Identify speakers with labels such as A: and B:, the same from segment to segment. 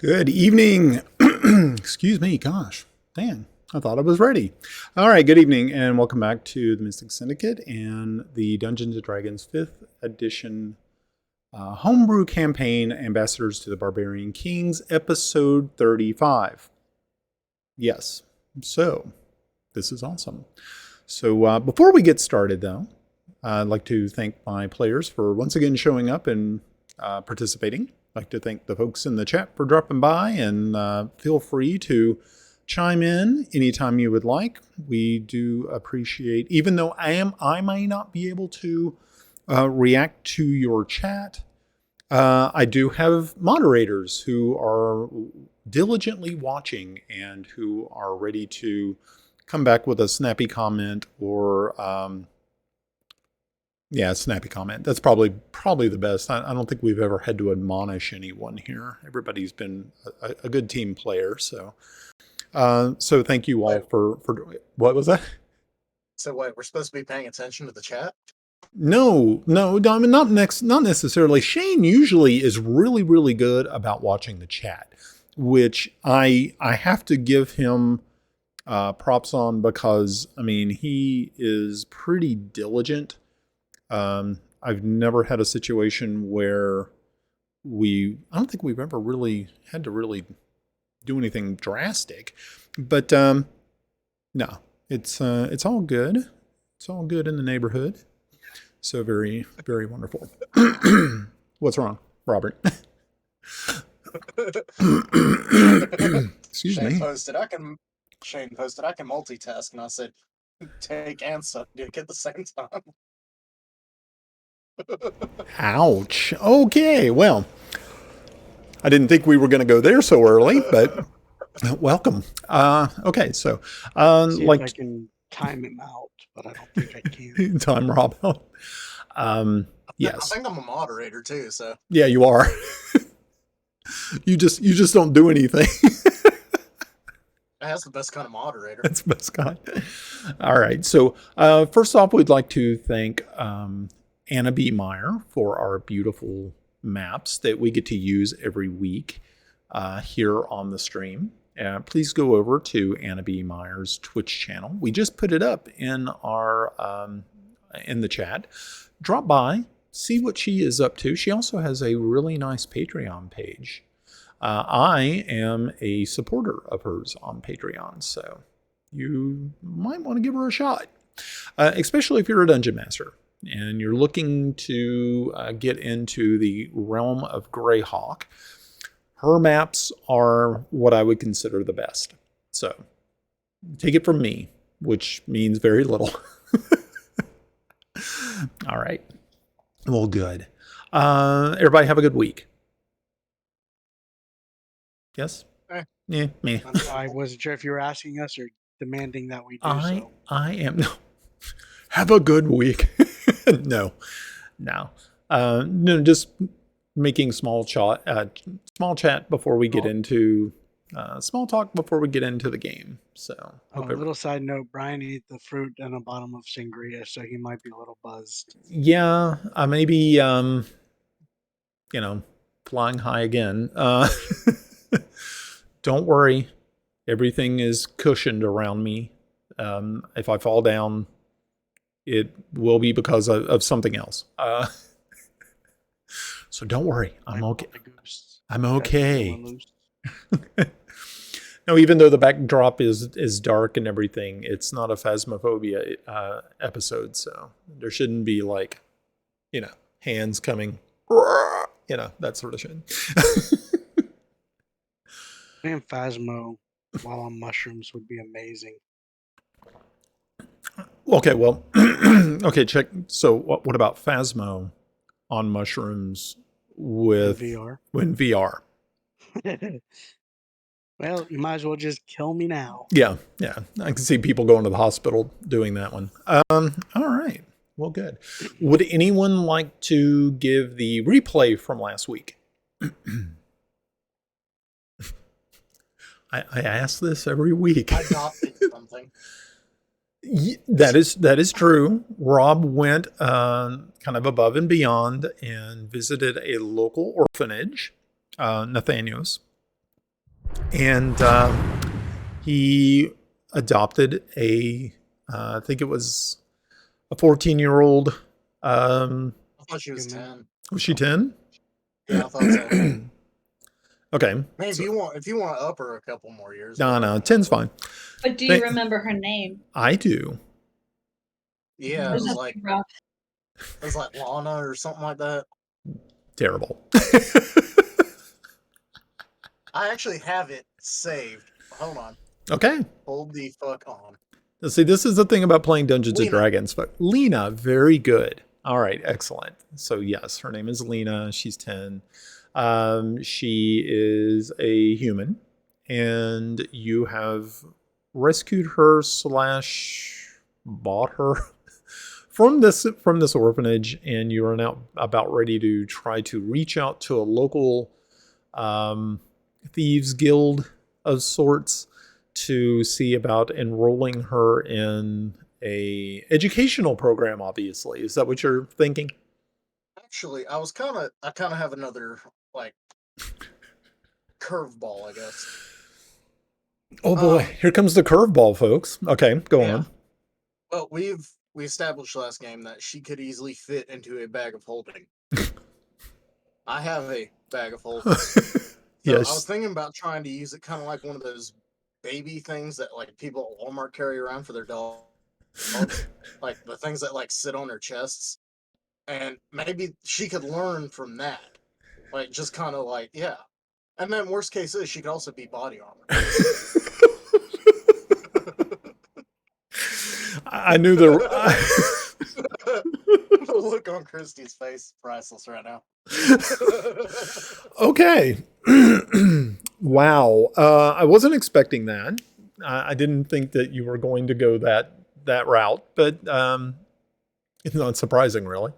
A: Good evening. Excuse me. Gosh, dang. I thought I was ready. All right. Good evening and welcome back to the Mystic Syndicate and the Dungeons & Dragons 5th edition homebrew campaign, Ambassadors to the Barbarian Kings, episode 35. Yes. So, this is awesome. So, before we get started, though, I'd like to thank my players for once again showing up and participating. I'd like to thank the folks in the chat for dropping by, and feel free to chime in anytime you would like. We do appreciate, even though I may not be able to react to your chat, I do have moderators who are diligently watching and who are ready to come back with a snappy comment or snappy comment. That's probably the best. I don't think we've ever had to admonish anyone here. Everybody's been a good team player. So thank you all for what was that?
B: So what, we're supposed to be paying attention to the chat?
A: No, I mean, not necessarily. Shane usually is really, really good about watching the chat, which I have to give him props on, because I mean, he is pretty diligent. I've never had a situation where I don't think we've ever really had to really do anything drastic, but no, it's all good. It's all good in the neighborhood. So very, very wonderful. What's wrong, Robert? Excuse me.
B: Shane posted, I can multitask, and I said, take and suck dick at the same time.
A: Ouch. Okay, well, I didn't think we were going to go there so early, but welcome. Okay, so
C: see if I can time him out, but I don't think I can.
A: Time Rob out. Yes.
B: I think I'm a moderator too, so.
A: Yeah, you are. You just don't do anything.
B: That's the best kind of moderator.
A: That's the best kind. All right. So first off, we'd like to thank Anna B. Meyer for our beautiful maps that we get to use every week here on the stream. Please go over to Anna B. Meyer's Twitch channel. We just put it up in our in the chat. Drop by, see what she is up to. She also has a really nice Patreon page. I am a supporter of hers on Patreon, so you might want to give her a shot, especially if you're a dungeon master and you're looking to get into the realm of Greyhawk. Her maps are what I would consider the best. So take it from me, which means very little. All right. Well, good. Everybody have a good week. Yes? Yeah, me.
C: I wasn't sure if you were asking us or demanding that we do so.
A: I am. No. Have a good week. No, just making small chat before we get into small talk before we get into the game. So
C: a little side note: Brian ate the fruit in the bottom of sangria, so he might be a little buzzed.
A: Yeah, maybe flying high again. Don't worry, everything is cushioned around me. If I fall down, it will be because of something else. So don't worry. I'm okay. I'm okay. No, even though the backdrop is dark and everything, it's not a Phasmophobia episode. So there shouldn't be hands coming, that sort of shit.
C: Playing Phasmo while on mushrooms would be amazing.
A: Okay, well, okay, check. So what about Phasmo on mushrooms with
C: VR?
A: When VR?
C: Well, you might as well just kill me now.
A: Yeah. I can see people going to the hospital doing that one. All right. Well, good. Would anyone like to give the replay from last week? I ask this every week.
B: I adopted something.
A: That is true. Rob went kind of above and beyond and visited a local orphanage, Nathaniel's, and he adopted I think it was a 14-year-old.
B: I thought she was
C: Human.
B: 10.
A: Was she 10?
B: Yeah, I thought so.
A: Okay.
B: I mean, if you want to up her a couple more years.
A: No,
B: whatever.
A: 10's fine.
D: But do you remember her name?
A: I do.
B: Yeah, it
D: There's
B: was
D: nothing
B: like
D: rough.
B: Lana or something like that.
A: Terrible.
B: I actually have it saved. Hold on.
A: Okay.
B: Hold the fuck on.
A: See, this is the thing about playing Dungeons and
B: Lena.
A: Dragons. But Lena, very good. All right, excellent. So yes, her name is Lena. She's 10. She is a human, and you have rescued her / bought her from this orphanage, and you are now about ready to try to reach out to a local thieves guild of sorts to see about enrolling her in a educational program. Obviously, is that what you're thinking?
B: Actually, I kind of have another like curveball, I guess.
A: Oh boy, here comes the curveball, folks. Okay, go on.
B: Well, we established last game that she could easily fit into a bag of holding. I have a bag of holding. So
A: Yes.
B: I was thinking about trying to use it kind of like one of those baby things that like people at Walmart carry around for their dogs, like the things that like sit on their chests, and maybe she could learn from that, like just kind of like and then worst case is she could also be body armor.
A: I knew the
B: The look on Christy's face, priceless right now.
A: Okay. Wow. I wasn't expecting that. I didn't think that you were going to go that route, but it's not surprising, really.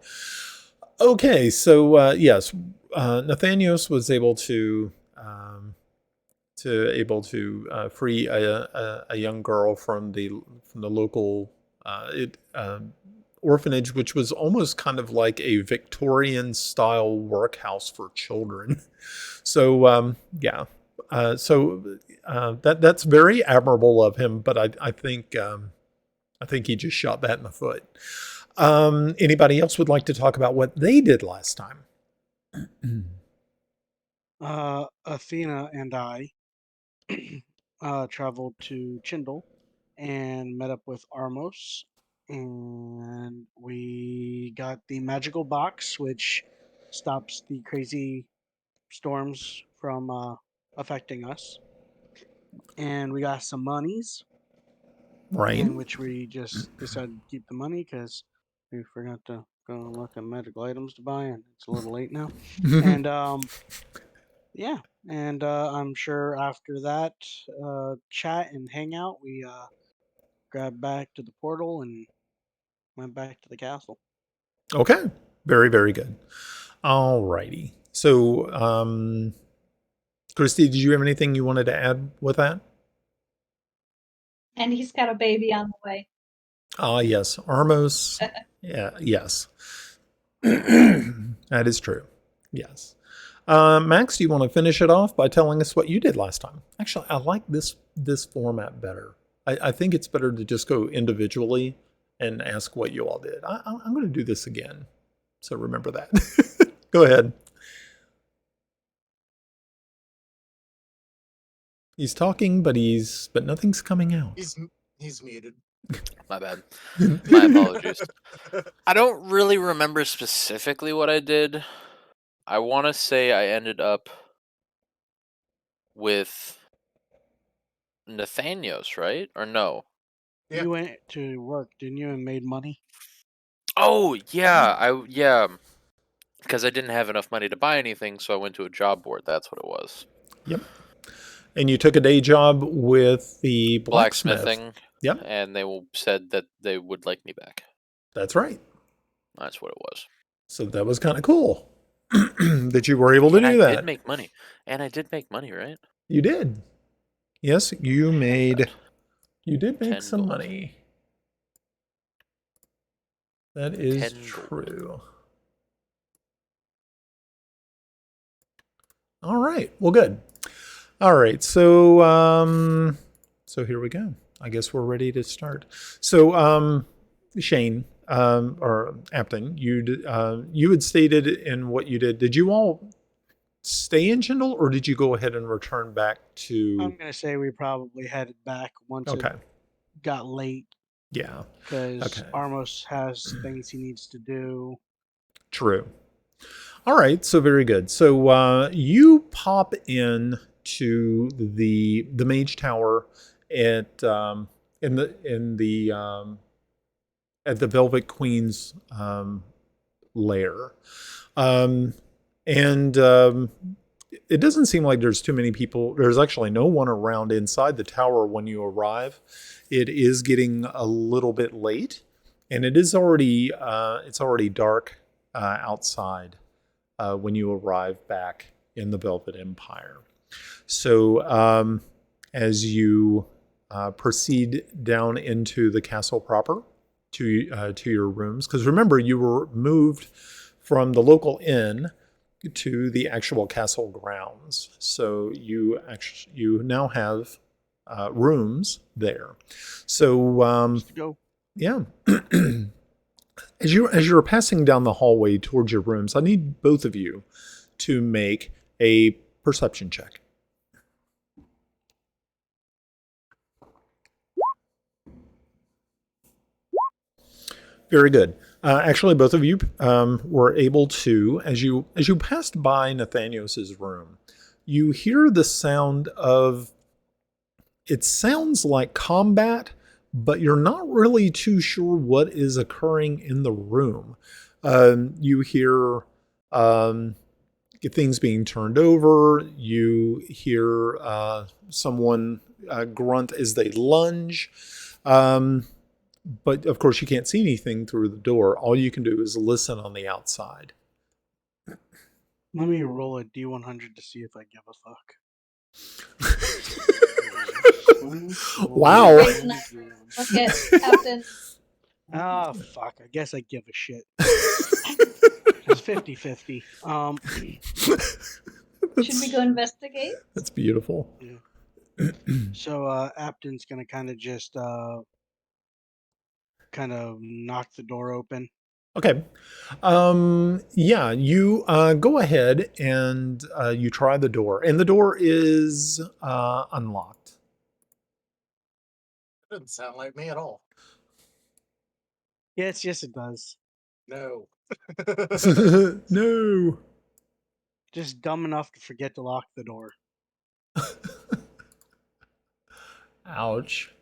A: Okay, so yes, Nathanios was able to free a young girl from the local orphanage, which was almost kind of like a Victorian style workhouse for children. So that's very admirable of him, but I think he just shot that in the foot. Anybody else would like to talk about what they did last time?
C: Athena and I traveled to Chindle and met up with Armos, and we got the magical box, which stops the crazy storms from affecting us. And we got some monies,
A: Right.
C: in which we just decided to keep the money because we forgot to go and look at magical items to buy, and it's a little late now. And yeah, and I'm sure after that chat and hangout, we grabbed back to the portal and went back to the castle.
A: Okay. Very, very good. All righty. So, Christy, did you have anything you wanted to add with that?
D: And he's got a baby on the way.
A: Ah, yes. Armos. Yeah, yes. That is true. Yes. Max, do you want to finish it off by telling us what you did last time? Actually, I like this format better. I think it's better to just go individually and ask what you all did. I'm going to do this again. So remember that. Go ahead. He's talking, but nothing's coming out.
B: He's muted.
E: My bad. My apologies. I don't really remember specifically what I did. I want to say I ended up with Nathanios, right? Or no?
B: Yeah.
C: You went to work, didn't you, and made money?
E: Oh, yeah. Because I didn't have enough money to buy anything, so I went to a job board. That's what it was.
A: Yep. And you took a day job with the blacksmith.
E: Blacksmithing.
A: Yep.
E: And they said that they would like me back.
A: That's right.
E: That's what it was.
A: So that was kind of cool that you were able to do that.
E: I did make money. And I did make money, right?
A: You did. Yes, you did make some
E: gold.
A: money. That is
E: 10
A: true. All right. Well, good. All right, so here we go. I guess we're ready to start. So, Shane, or Apton, you had stated in what you did. Did you all stay in Jindal, or did you go ahead and return back to?
C: I'm gonna say we probably headed back once
A: Okay.
C: it got late
A: Yeah.
C: because
A: Okay.
C: Armos has things he needs to do.
A: True. All right, so very good. So you pop in to the Mage Tower at at the Velvet Queen's lair, um, and it doesn't seem like there's too many people. There's actually no one around inside the tower when you arrive. It is getting a little bit late, and it's already dark outside when you arrive back in the Velvet Empire. So as you proceed down into the castle proper to your rooms, because remember you were moved from the local inn to the actual castle grounds, so you now have rooms there. So
C: Just to go.
A: yeah. As you're passing down the hallway towards your rooms, I need both of you to make a perception check. Very good. Actually, both of you were able to, as you passed by Nathanios's room, you hear the sound of. It sounds like combat, but you're not really too sure what is occurring in the room. You hear things being turned over. You hear someone grunt as they lunge. But of course, you can't see anything through the door. All you can do is listen on the outside.
C: Let me roll a D100 to see if I give a fuck.
A: Wow.
D: Look at Captain.
C: Ah, fuck. I guess I give a shit. It's 50-50.
D: Should we go investigate?
A: That's beautiful.
C: Yeah. So Apton's gonna kind of just kind of knock the door open.
A: Okay. Yeah, you go ahead and you try the door, and the door is unlocked.
B: That doesn't sound like me at all.
C: Yes, it does.
B: No.
A: No.
C: Just dumb enough to forget to lock the door.
A: Ouch.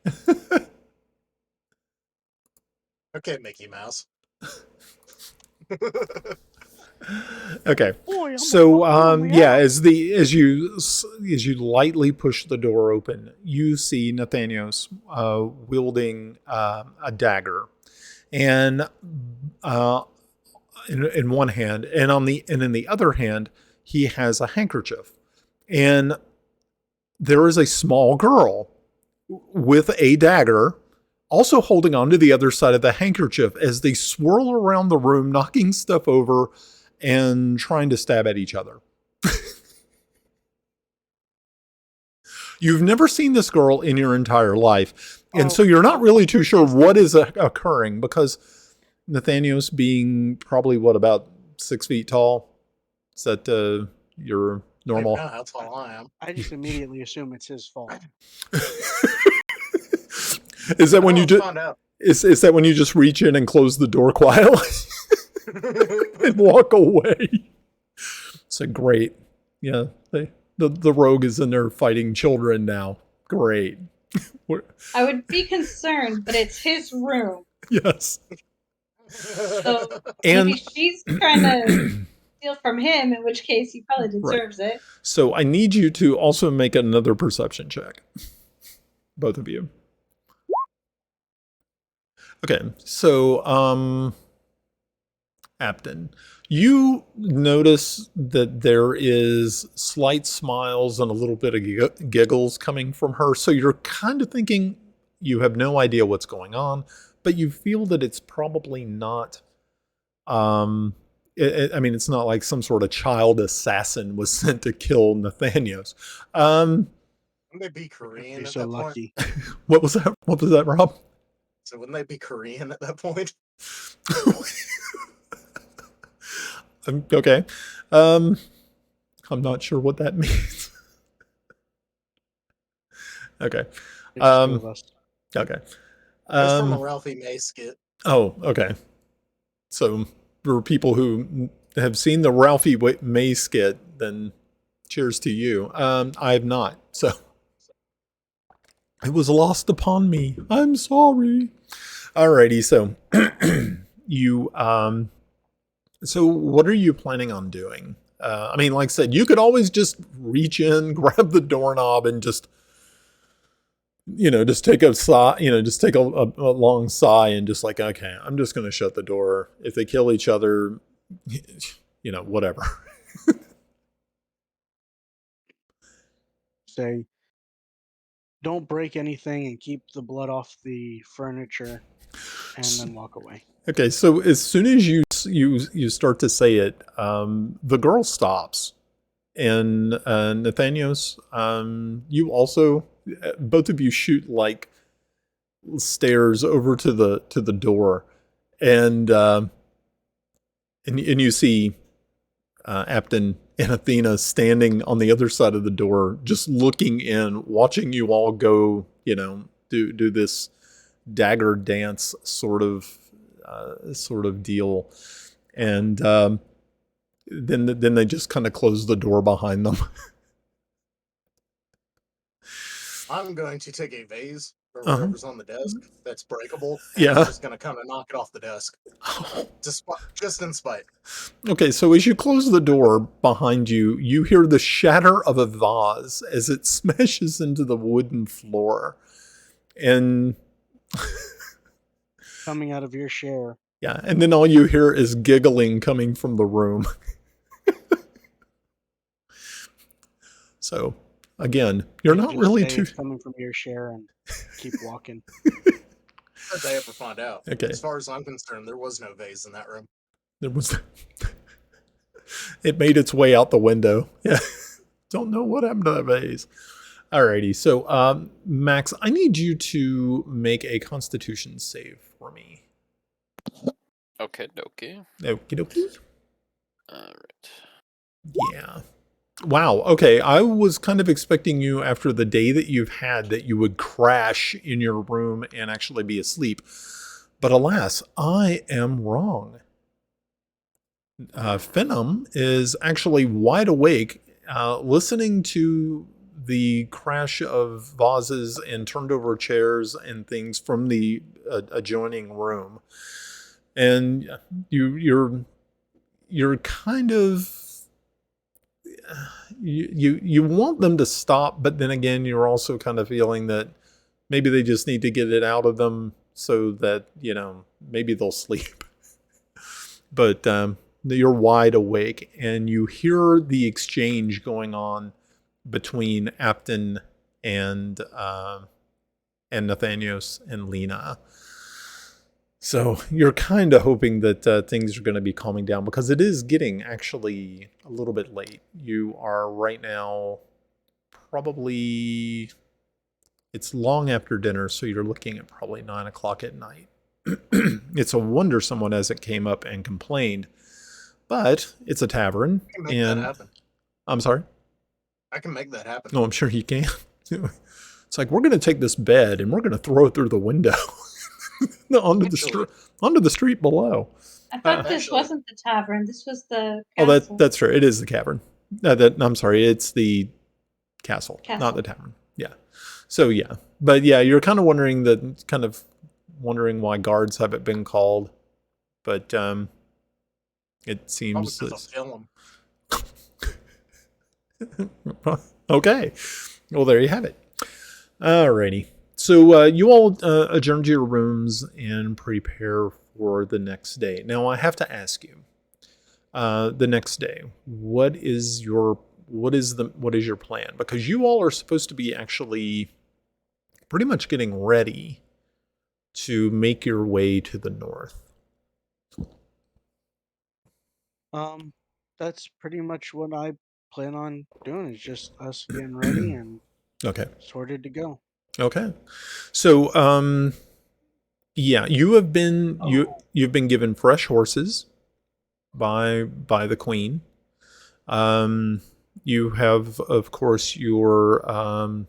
B: Okay, Mickey Mouse.
A: Okay.
C: Boy,
A: So yeah, as you lightly push the door open, you see Nathanios wielding a dagger, and in one hand, and in the other hand, he has a handkerchief, and there is a small girl with a dagger, also holding onto the other side of the handkerchief as they swirl around the room, knocking stuff over and trying to stab at each other. You've never seen this girl in your entire life, and so you're not really too sure what is occurring, because Nathanios, being probably about 6 feet tall, is that your normal?
B: I don't know how tall I am.
C: I just immediately assume it's his fault.
A: Is that when you just
B: found out.
A: is that when you just reach in and close the door quietly and walk away? So great. Yeah, the rogue is in there fighting children now. Great.
D: I would be concerned, but it's his room.
A: Yes.
D: So
A: And
D: maybe she's trying to steal from him, in which case he probably deserves it.
A: so I need you to also make another perception check. Both of you. Okay, so Apton, you notice that there is slight smiles and a little bit of giggles coming from her. So you're kind of thinking you have no idea what's going on, but you feel that it's probably not I mean, it's not like some sort of child assassin was sent to kill Nathanios.
B: Wouldn't they be
C: If
B: Korean
C: you're
B: at
C: so
B: that point?
C: lucky.
A: What was that? What was that, Rob?
B: So wouldn't they be Korean at that point?
A: Okay. I'm not sure what that means. Okay.
C: It's just two of us.
A: Okay.
B: It's from a Ralphie May skit.
A: Oh, okay. So for people who have seen the Ralphie May skit, then cheers to you. I have not. So it was lost upon me. I'm sorry. Alrighty. So so what are you planning on doing? I mean, like I said, you could always just reach in, grab the doorknob, and just take a sigh, just take a long sigh and just like, okay, I'm just going to shut the door. If they kill each other, whatever.
C: Say, don't break anything and keep the blood off the furniture, and then walk away.
A: Okay, so as soon as you start to say it, the girl stops, and Nathanios, you also, both of you shoot like stairs over to the door, and you see Apton and Athena standing on the other side of the door, just looking in, watching you all go, do this dagger dance sort of deal, and then they just kind of close the door behind them.
B: I'm going to take a vase or whatever's on the desk that's breakable. And
A: Yeah.
B: I'm just going to kind of knock it off the desk. Just in spite.
A: Okay, so as you close the door behind you, you hear the shatter of a vase as it smashes into the wooden floor. And
C: Coming out of your share.
A: yeah, and then all you hear is giggling coming from the room. So, again, you're not really too...
C: It's coming from your share and keep walking.
B: How'd they ever find out?
A: Okay.
B: As far as I'm concerned, there was no vase in that room.
A: There was... It made its way out the window. Yeah. Don't know what happened to that vase. Alrighty, so Max, I need you to make a Constitution save for me.
E: Okay, dokie.
A: Okie dokie.
E: Alright.
A: Yeah. Wow. Okay. I was kind of expecting you after the day that you've had that you would crash in your room and actually be asleep. But alas, I am wrong. Phenom is actually wide awake, listening to the crash of vases and turned over chairs and things from the adjoining room. And you're kind of... You want them to stop, but then again, you're also kind of feeling that maybe they just need to get it out of them so that, maybe they'll sleep. But you're wide awake and you hear the exchange going on between Apton and Nathanios and Lena. So you're kind of hoping that things are going to be calming down because it is getting actually a little bit late. You are right now probably, it's long after dinner, so you're looking at probably 9 o'clock at night. It's a wonder someone hasn't came up and complained, but it's a tavern.
B: I can make that happen.
A: I'm sorry?
B: I can make that happen.
A: No, I'm sure you can. It's like, we're going to take this bed and we're going to throw it through the window. onto the street below.
D: I thought this wasn't the tavern. This was the castle.
A: Oh, that's true. It is the cavern. I'm sorry. It's the castle, not the tavern. Yeah. So yeah, but yeah, you're kind of wondering why guards haven't been called, but it seems
B: Probably because I'll film
A: them. Okay. Well, there you have it. Alrighty. So you all adjourn to your rooms and prepare for the next day. Now I have to ask you, the next day, what is your plan? Because you all are supposed to be actually pretty much getting ready to make your way to the north.
C: That's pretty much what I plan on doing. Is just us getting ready and
A: Okay.
C: sorted to go.
A: Okay. So, yeah, you've been given fresh horses by the queen. You have, of course, your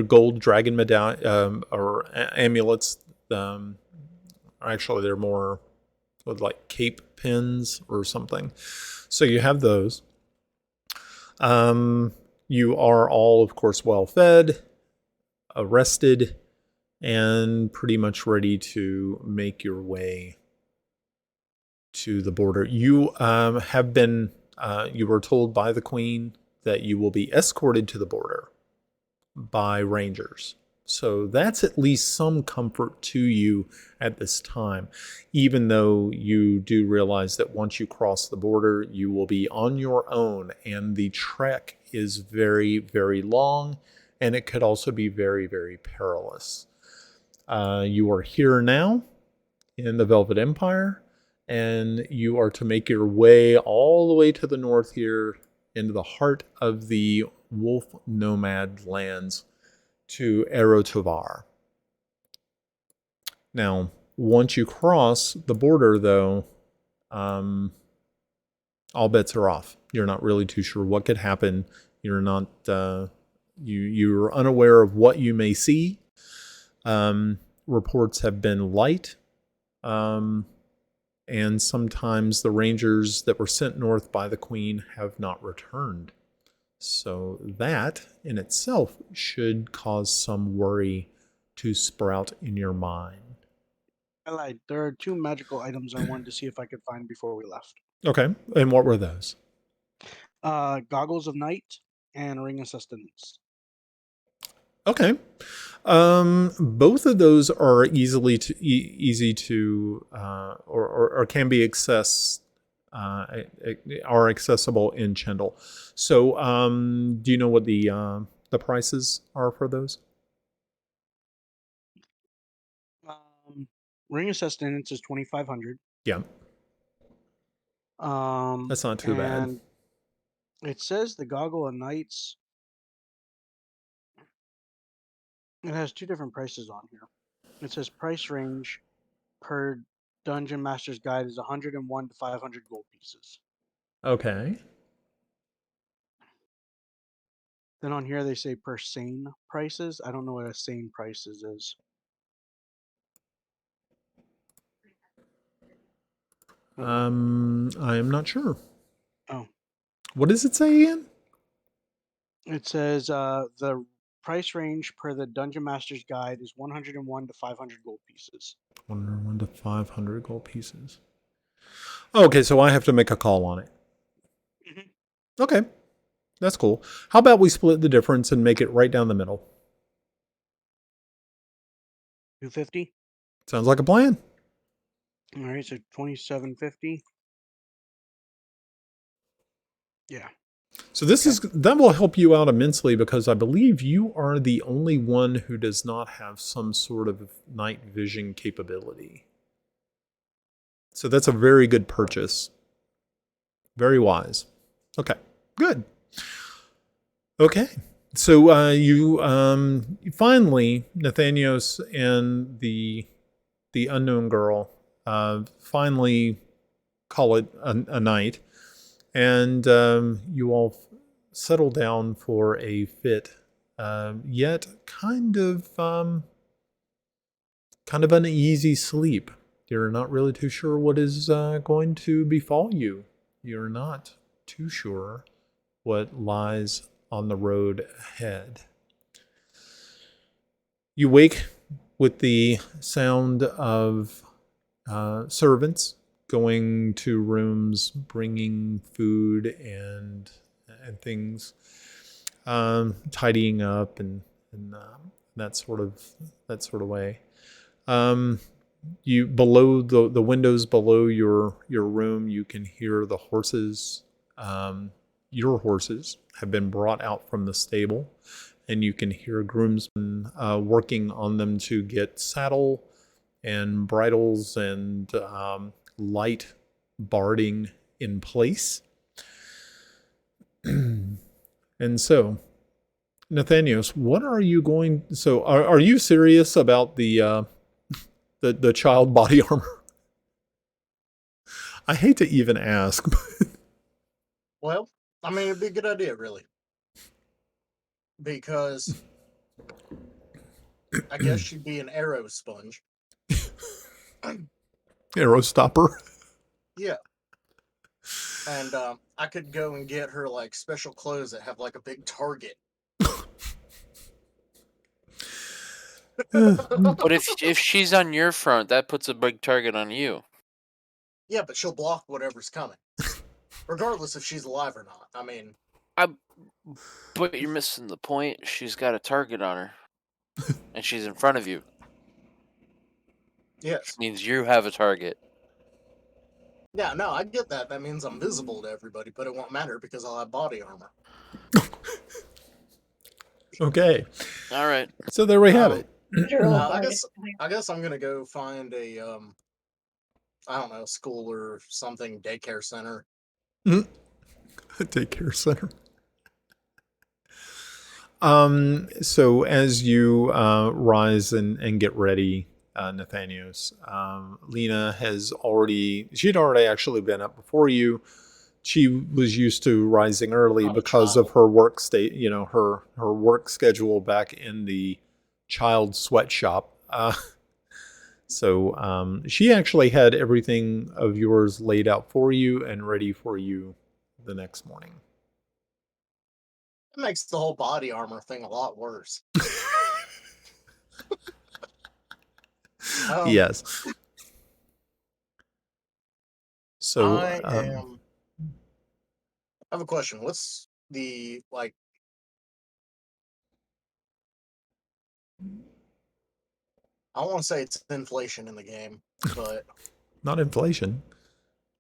A: gold dragon medallion or amulets. Actually, they're more with like cape pins or something. So you have those. You are all, of course, well fed, rested, and pretty much ready to make your way to the border. You have been, you were told by the queen that you will be escorted to the border by rangers. So that's at least some comfort to you at this time, even though you do realize that once you cross the border, you will be on your own, and the trek is very, very long, and it could also be very, very perilous. You are here now in the Velvet Empire, and you are to make your way all the way to the north here into the heart of the wolf nomad lands to Erotovar. Now, once you cross the border, though, all bets are off. You're not really too sure what could happen. You're not you're unaware of what you may see. Reports have been light, and sometimes the rangers that were sent north by the queen have not returned. So that in itself should cause some worry to sprout in your mind.
C: I lied. There are 2 magical items I wanted to see if I could find before we left.
A: Okay, and what were those?
C: Goggles of Night and Ring of Sustenance.
A: Okay, both of those are easy to or can be are accessible in Chendal. So, do you know what the prices are for those?
C: Ring of Sustenance is 2,500.
A: Yeah, that's not too bad.
C: And it says the Goggle of Nights. It has 2 different prices on here. It says price range per Dungeon Master's Guide is 101 to 500 gold pieces.
A: Okay.
C: Then on here they say per sane prices. I don't know what a sane prices is.
A: I am not sure.
C: Oh.
A: What does it say again?
C: It says the price range per the Dungeon Master's Guide is 101 to 500 gold pieces.
A: 101 to 500 gold pieces. Okay, so I have to make a call on it.
C: Mm-hmm.
A: Okay, that's cool. How about we split the difference and make it right down the middle?
C: 250.
A: Sounds like a plan.
C: All right, so 2750. Yeah.
A: So that will help you out immensely because I believe you are the only one who does not have some sort of night vision capability. So that's a very good purchase. Very wise. Okay, good. Okay, so you finally, Nathanios and the unknown girl finally call it a night, and you all settle down for a fit, yet kind of uneasy sleep. You're not really too sure what is going to befall you. You're not too sure what lies on the road ahead. You wake with the sound of servants going to rooms, bringing food and things, tidying up and that sort of way. You below the windows below your room, you can hear the horses. Your horses have been brought out from the stable, and you can hear groomsmen working on them to get saddle and bridles and light barding in place. And so, Nathanios, what are you going? So, are you serious about the child body armor? I hate to even ask.
B: Well, I mean, it'd be a good idea, really, because I guess she'd be an arrow sponge.
A: Arrow stopper.
B: Yeah, and I could go and get her like special clothes that have like a big target.
E: But if she's on your front, that puts a big target on you.
B: Yeah, but she'll block whatever's coming, regardless if she's alive or not. I mean,
E: But you're missing the point. She's got a target on her, and she's in front of you.
B: yes.
E: Which means you have a target.
B: Yeah, no, I get that. That means I'm visible to everybody, but it won't matter because I'll have body armor.
A: Okay.
E: All right.
A: So there we have it.
D: Literal
B: I
D: target.
B: guess I'm gonna go find a I don't know, school or something, daycare center.
A: A daycare center. So as you rise and get ready, Nathanios, Lena she'd already actually been up before you. She was used to rising early
B: Not a
A: because of
B: child.
A: her work state, her work schedule back in the child sweatshop. So she actually had everything of yours laid out for you and ready for you the next morning.
B: It makes the whole body armor thing a lot worse.
A: Yes. So
B: I have a question. What's the like? I want to say it's inflation in the game, but
A: not inflation.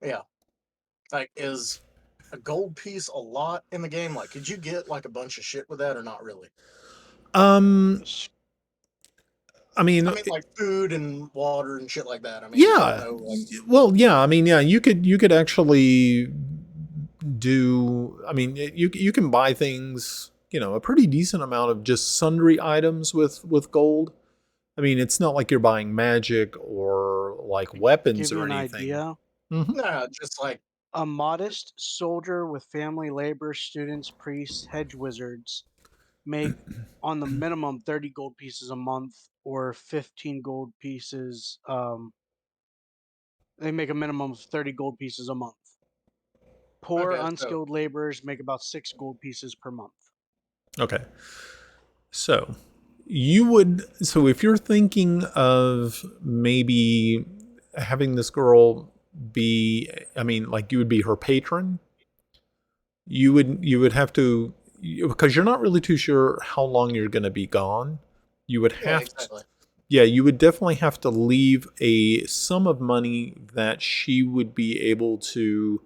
B: yeah, like is a gold piece a lot in the game? Like, could you get like a bunch of shit with that or not really?
A: I mean,
B: like food and water and shit like that. I mean,
A: yeah.
B: I don't know. Like,
A: well, yeah. I mean, yeah. You could actually do. I mean, you can buy things. A pretty decent amount of just sundry items with gold. I mean, it's not like you're buying magic or like weapons
C: Give you
A: or
C: an
A: anything.
C: idea.
B: no, just like
C: A modest soldier with family, labor, students, priests, hedge wizards make on the minimum 30 gold pieces a month or 15 gold pieces. They make a minimum of 30 gold pieces a month. Poor,
B: okay, so
C: unskilled laborers make about 6 gold pieces per month.
A: Okay. So if you're thinking of maybe having this girl be, I mean, like you would be her patron, you would have to, because you're not really too sure how long you're going to be gone. You would
B: yeah,
A: have
B: exactly.
A: you would definitely have to leave a sum of money that she would be able to,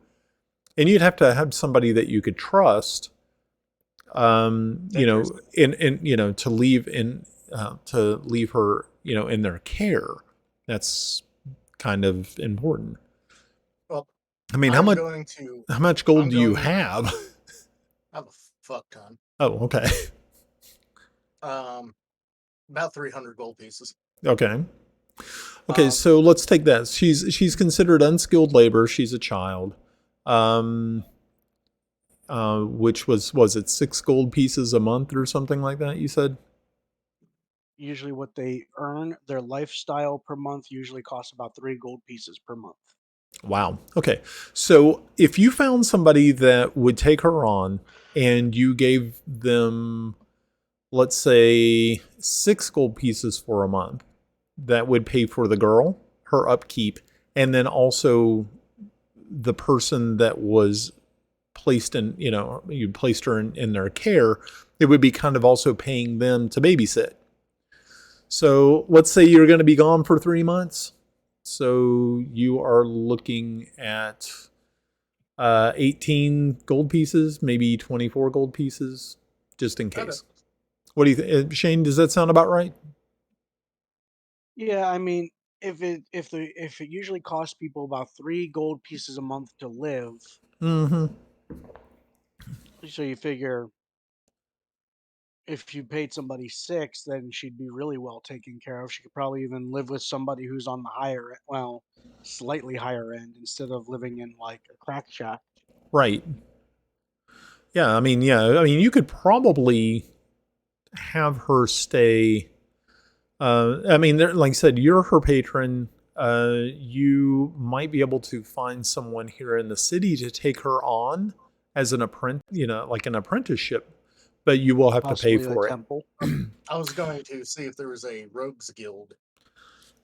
A: and you'd have to have somebody that you could trust, to leave her, in their care. That's kind of important.
B: Well,
A: I mean,
B: I'm going to.
A: how much gold
B: I'm
A: do you
B: going-
A: have?
B: I have a fuck ton.
A: Oh, okay.
B: About 300 gold pieces.
A: Okay. Okay, so let's take that. She's considered unskilled labor. She's a child. Which was it 6 gold pieces a month or something like that, you said?
C: Usually what they earn, their lifestyle per month usually costs about 3 gold pieces per month.
A: Wow. Okay. So if you found somebody that would take her on and you gave them, let's say, 6 gold pieces for a month, that would pay for the girl, her upkeep, and then also the person that was placed in, you placed her in their care, it would be kind of also paying them to babysit. So let's say you're going to be gone for 3 months. So you are looking at 18 gold pieces, maybe 24 gold pieces, just in case. What do you think? Shane, does that sound about right?
C: Yeah, I mean, if it usually costs people about 3 gold pieces a month to live,
A: Mm-hmm.
C: so you figure if you paid somebody 6, then she'd be really well taken care of. She could probably even live with somebody who's on the higher, well, slightly higher end instead of living in like a crack shack.
A: Right. Yeah, I mean, you could probably have her stay. I mean, like I said, you're her patron. You might be able to find someone here in the city to take her on as an apprentice, like an apprenticeship, but you will have to pay
C: Possibly a
A: for it.
C: temple.
B: I was going to see if there was a rogues guild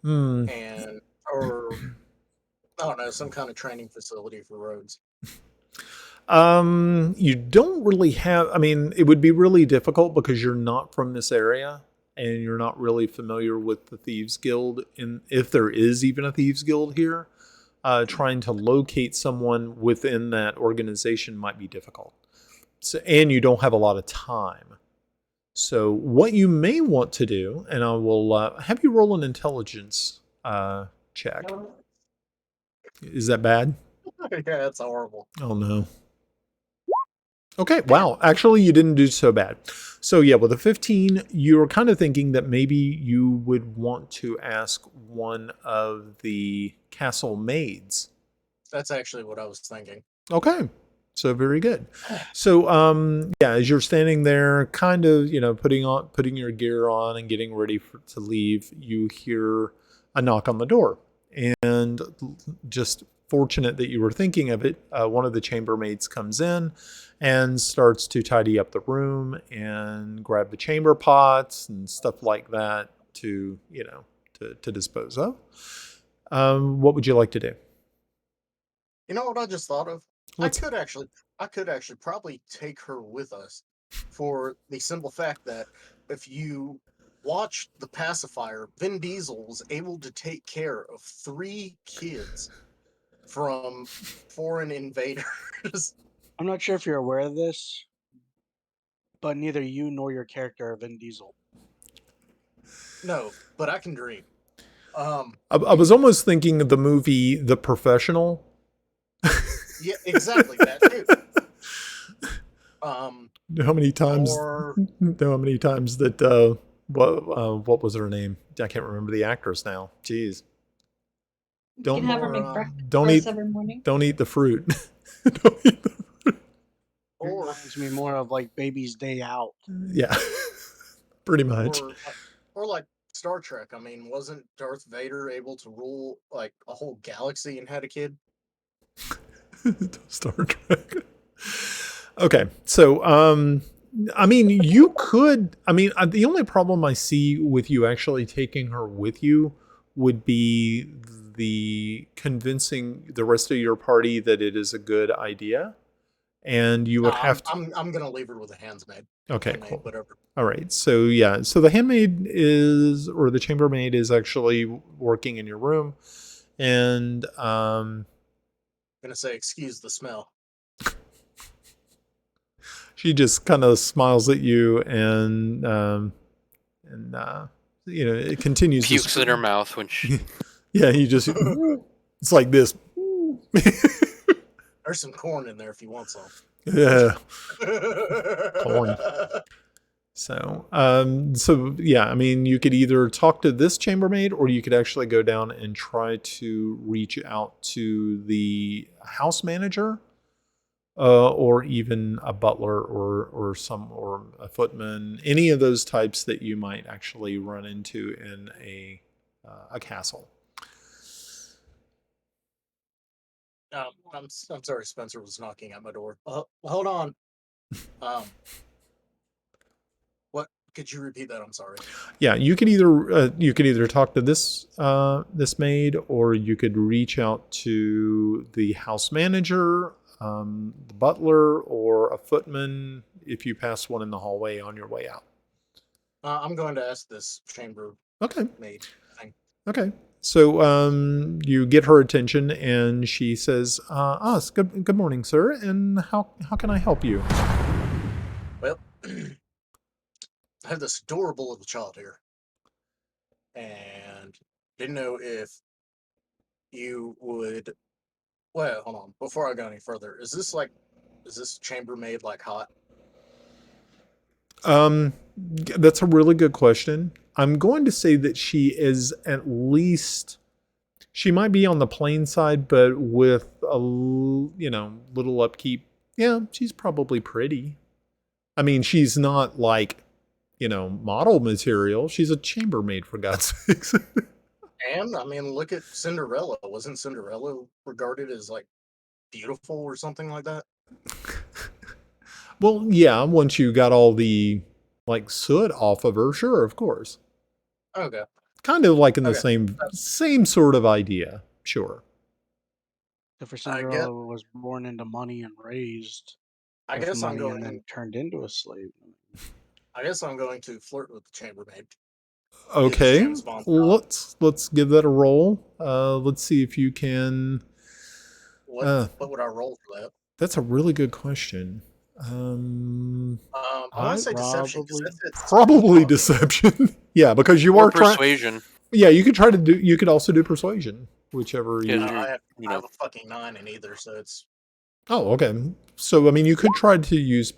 A: Hmm.
B: or I don't know, some kind of training facility for rogues.
A: You don't really have, I mean, it would be really difficult because you're not from this area and you're not really familiar with the Thieves Guild. And if there is even a Thieves Guild here, trying to locate someone within that organization might be difficult. So, and you don't have a lot of time. So, what you may want to do, and I will have you roll an intelligence check. Is that bad?
B: Yeah, that's horrible.
A: Oh, no. Okay, wow. Actually, you didn't do so bad. So, yeah, with a 15, you were kind of thinking that maybe you would want to ask one of the castle maids.
B: That's actually what I was thinking.
A: Okay. So very good. So yeah, as you're standing there kind of, putting your gear on and getting ready to leave, you hear a knock on the door. And just fortunate that you were thinking of it, one of the chambermaids comes in and starts to tidy up the room and grab the chamber pots and stuff like that to dispose of. What would you like to do?
B: You know what I just thought of? I
A: What's-
B: could actually probably take her with us for the simple fact that if you watch The Pacifier, Vin Diesel was able to take care of 3 kids from foreign invaders.
C: I'm not sure if you're aware of this, but neither you nor your character are Vin Diesel.
B: No, but I can dream.
A: I was almost thinking of the movie The Professional.
B: Yeah, exactly that too.
A: How many times?
B: Or
A: How many times that? What was her name? I can't remember the actress now. Jeez.
D: You
A: Don't-
D: can have her
B: Or,
D: make breakfast
A: don't
D: for us
A: eat-
D: every morning.
A: Don't eat the fruit. Don't eat the fruit.
C: It
B: or
C: reminds me more of like Baby's Day Out.
A: Yeah, pretty much.
B: or like Star Trek. I mean, wasn't Darth Vader able to rule like a whole galaxy and had a kid?
A: Star Trek. Okay, so I mean, you could. I mean, the only problem I see with you actually taking her with you would be the convincing the rest of your party that it is a good idea, and you would have to.
B: I'm gonna leave her with a handsmaid.
A: Okay,
B: Handmaid,
A: cool.
B: whatever.
A: All right. So yeah, so the handmaid is, or the chambermaid is actually working in your room, and
B: Gonna say, excuse the smell.
A: she just kind of smiles at you and it continues. to
E: Pukes in her mouth when she.
A: Yeah, you just it's like this.
B: There's some corn in there if you want some.
A: Yeah. Corn. So yeah, I mean, you could either talk to this chambermaid or you could actually go down and try to reach out to the house manager, or even a butler or a footman, any of those types that you might actually run into in a castle.
B: I'm sorry, Spencer was knocking at my door. Hold on. What? Could you repeat that? I'm sorry.
A: Yeah, you could either talk to this maid, or you could reach out to the house manager, the butler, or a footman if you pass one in the hallway on your way out.
B: I'm going to ask this chamber
A: Okay.
B: maid thing.
A: Okay. So you get her attention, and she says, good morning, sir, and how can I help you?"
B: Well, I have this adorable little child here, and didn't know if you would. Well, hold on. Before I go any further, is this chambermaid like hot?
A: That's a really good question. I'm going to say that she is at least, she might be on the plain side, but with a little upkeep. Yeah, she's probably pretty. I mean, she's not like, model material. She's a chambermaid, for God's sakes.
B: And I mean, look at Cinderella. Wasn't Cinderella regarded as like beautiful or something like that?
A: Well, yeah, once you got all the like soot off of her, sure, of course.
B: Okay.
A: Kind of like in the
B: Okay.
A: same sort of idea, sure.
C: Except for
B: I
C: Cinderella
B: guess
C: was born into money and raised
B: I
C: with
B: guess I'm
C: money and
B: going.
C: then turned into a slave.
B: I guess I'm going to flirt with the chambermaid. Is
A: Okay,
B: James Bond style.
A: let's give that a roll. Let's see if you can.
B: What would I roll for that?
A: That's a really good question.
B: I want to say deception because
C: Probably.
B: that's
A: Probably deception. Yeah, because you
E: Or
A: are trying.
E: persuasion.
A: Yeah, you could try to do. You could also do persuasion, whichever
E: Yeah,
A: you.
B: No,
E: you're-
B: I
E: you
B: have
E: know.
B: a fucking 9 in either, so it's
A: Oh, okay. So I mean, you could try to use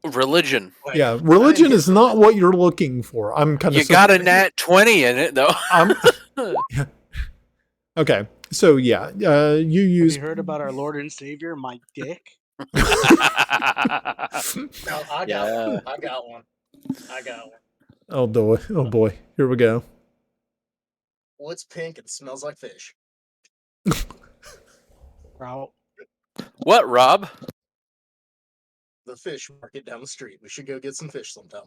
E: Religion.
B: wait,
A: Yeah,
B: I didn't
A: religion
B: get
A: is not what you're looking for. I'm kind of.
E: You got a nat 20 in it, though.
A: Yeah. Okay, so yeah, you
C: Have
A: use.
C: you heard about our Lord and Savior, my dick?
B: No, I got
E: Yeah.
B: one. I got one.
A: Oh boy! Oh boy! Here we go.
B: What's pink and smells like fish?
C: Route.
E: What, Rob?
B: The fish market down the street. We should go get some fish sometime.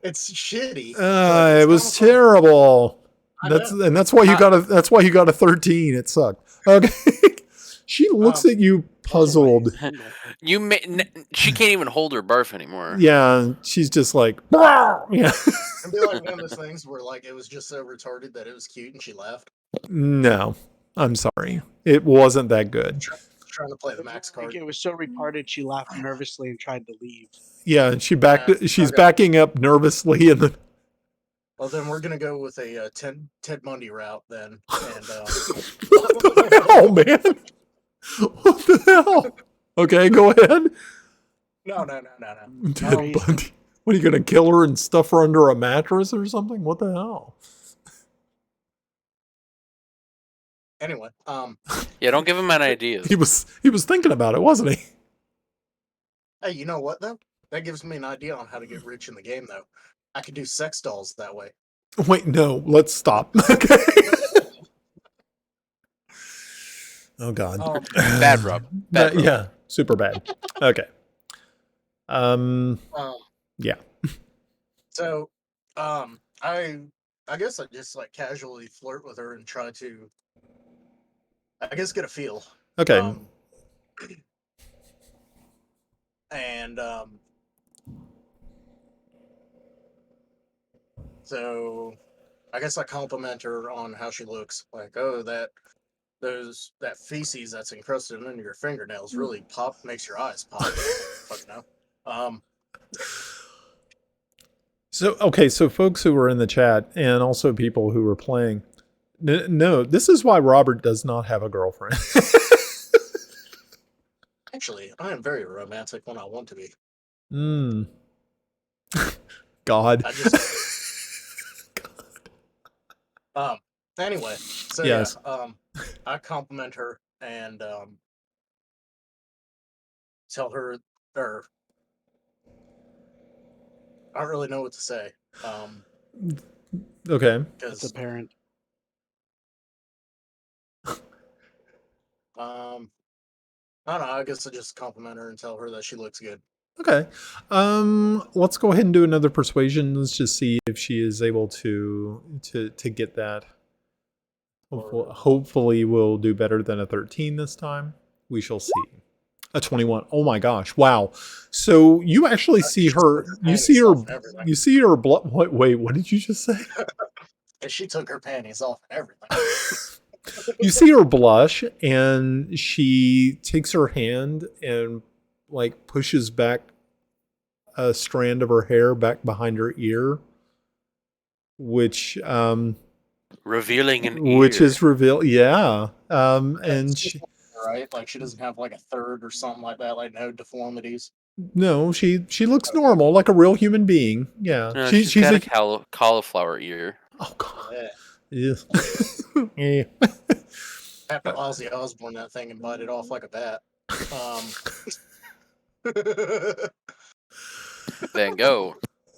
B: It's shitty. but
A: It
B: it's
A: was
B: kinda fun.
A: terrible.
B: I
A: That's
B: know.
A: and that's why you got a 13. It sucked. Okay. She looks at you puzzled.
E: She can't even hold her barf anymore.
A: Yeah, she's just like, yeah.
B: It'd be like one of those things where like it was just so retarded that it was cute and she laughed.
A: No, I'm sorry. It wasn't that good.
B: Trying to play the max
C: Like
B: card.
C: it was so retarded, she laughed nervously and tried to leave.
A: Yeah, she's
B: Okay.
A: backing up nervously and then
B: Well, then we're gonna go with a Ted Bundy route then. And
A: what the hell, man? What the hell? Okay, go ahead.
B: no.
A: Ted Bundy. What are you gonna kill her and stuff her under a mattress or something? What the hell?
B: Anyway,
E: Yeah, don't give him any ideas.
A: He was thinking about it, wasn't he?
B: hey, you know what though? That gives me an idea on how to get rich in the game though. I could do sex dolls that way.
A: Wait, no, let's stop. Okay. Oh God.
E: Bad, Rob. Bad, Rob.
A: Yeah, super bad. Okay. Yeah.
B: So, I guess I just like casually flirt with her and try to, I guess, get a feel.
A: Okay.
B: And so I guess I compliment her on how she looks. Like, oh, that feces that's encrusted into your fingernails really makes your eyes pop. Fucking no.
A: So okay, so folks who were in the chat and also people who were playing, no, this is why Robert does not have a girlfriend.
B: Actually, I am very romantic when I want to be.
A: God.
B: I just Anyway, so
A: yes.
B: yeah, I compliment her and tell her, or I don't really know what to say.
A: Okay.
C: As a parent.
B: I don't know. I guess I just compliment her and tell her that she looks good.
A: Okay. Let's go ahead and do another persuasion. Let's just see if she is able to get that. Hopefully we'll do better than a 13 this time. We shall see. A 21. Oh my gosh. Wow. So you actually see her, you see her blood. Wait, what did you just say?
B: And she took her panties off and everything.
A: You see her blush and she takes her hand and like pushes back a strand of her hair back behind her ear which
E: Revealing an
A: which
E: ear.
A: is revealed. Yeah.
B: Yeah,
A: And
B: it's
A: she,
B: just right. Like she doesn't have like a third or something like that. Like no deformities.
A: no, she looks
B: Okay.
A: normal, like a real human being. Yeah.
E: No,
A: She
E: she's
A: she's
E: got
A: a
E: a cauliflower ear.
A: oh god.
B: Yeah.
A: Yeah. Yeah.
B: After Ozzy Osbourne that thing and bite it off like a bat.
E: Van Gogh.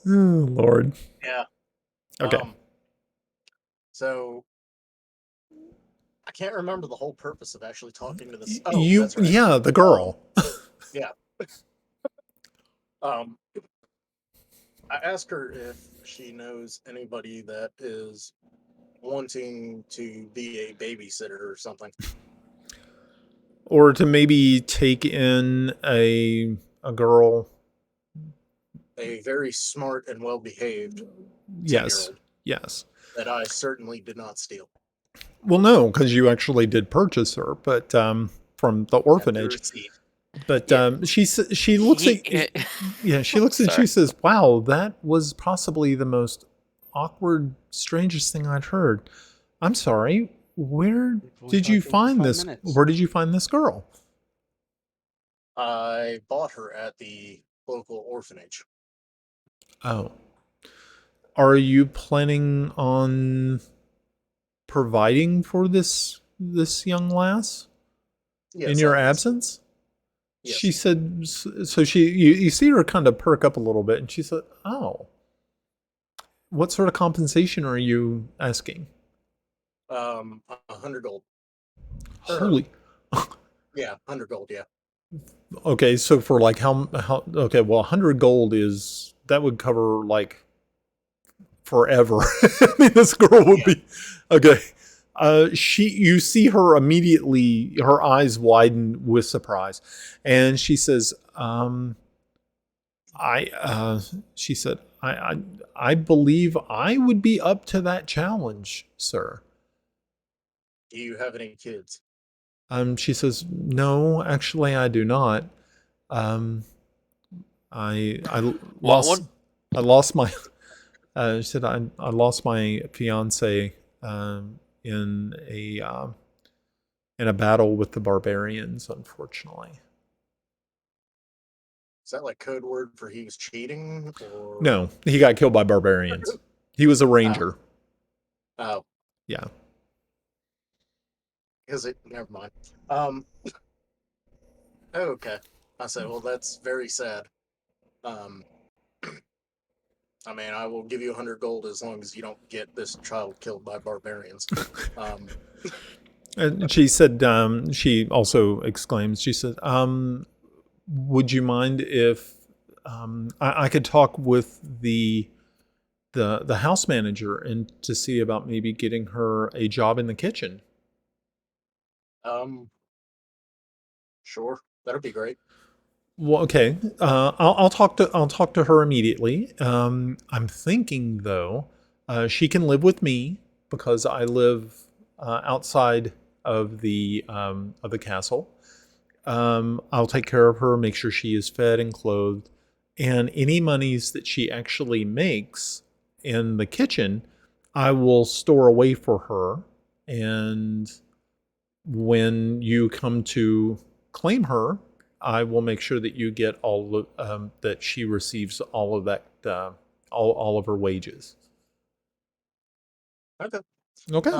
A: Oh, Lord.
B: Yeah.
A: Okay.
B: So I can't remember the whole purpose of actually talking to this. Oh,
A: You
B: that's right.
A: yeah, the girl.
B: Yeah. Um, I asked her if she knows anybody that is wanting to be a babysitter or something.
A: Or to maybe take in a girl.
B: A very smart and well behaved
A: Yes.
B: 10-year-old
A: Yes.
B: that I certainly did not steal.
A: Well, no, because you actually did purchase her, but from the
B: Got the
A: orphanage.
B: receipt.
A: But
B: Yeah.
A: she looks at yeah, she looks and she
E: Sorry.
A: says, "Wow, that was possibly the most awkward, strangest thing I'd heard. I'm sorry. Where
C: We've only
A: did you
C: talked to him for
A: find
C: 5
A: this?
C: minutes.
A: Where did you find this girl?"
B: I bought her at the local orphanage.
A: Oh. Are you planning on providing for this young lass
B: Yes,
A: in your
B: obviously.
A: absence?
B: Yes.
A: She said, so you see her kind of perk up a little bit and she said, "Oh, what sort of compensation are you asking?"
B: 100 gold. Or-
A: Holy.
B: Yeah, 100 gold. Yeah.
A: Okay, so for like how okay, well 100 gold is that would cover like forever. I mean, this girl would be okay. You see her immediately, her eyes widen with surprise, and she says, she said, I believe I would be up to that challenge, sir."
B: Do you have any kids?
A: She says, "No, actually, I do not. Um, I
E: Want
A: lost
E: one?
A: I lost my she said I lost my fiance in a battle with the barbarians, unfortunately."
B: Is that like code word for he was cheating or
A: No, he got killed by barbarians. He was a ranger.
B: Oh,
A: Yeah.
B: is it? Never mind. Okay. I said, well, that's very sad. I mean, I will give you 100 gold as long as you don't get this child killed by barbarians.
A: And she said, she also exclaims, she said, "Would you mind if I could talk with the house manager and to see about maybe getting her a job in the kitchen?"
B: Sure, that'd be great.
A: Well, okay. I'll talk to her immediately. I'm thinking though, she can live with me because I live outside of the castle. I'll take care of her, make sure she is fed and clothed, and any monies that she actually makes in the kitchen, I will store away for her. And when you come to claim her, I will make sure that you get all of, that she receives all of that, all of her wages.
B: Okay.
A: Okay.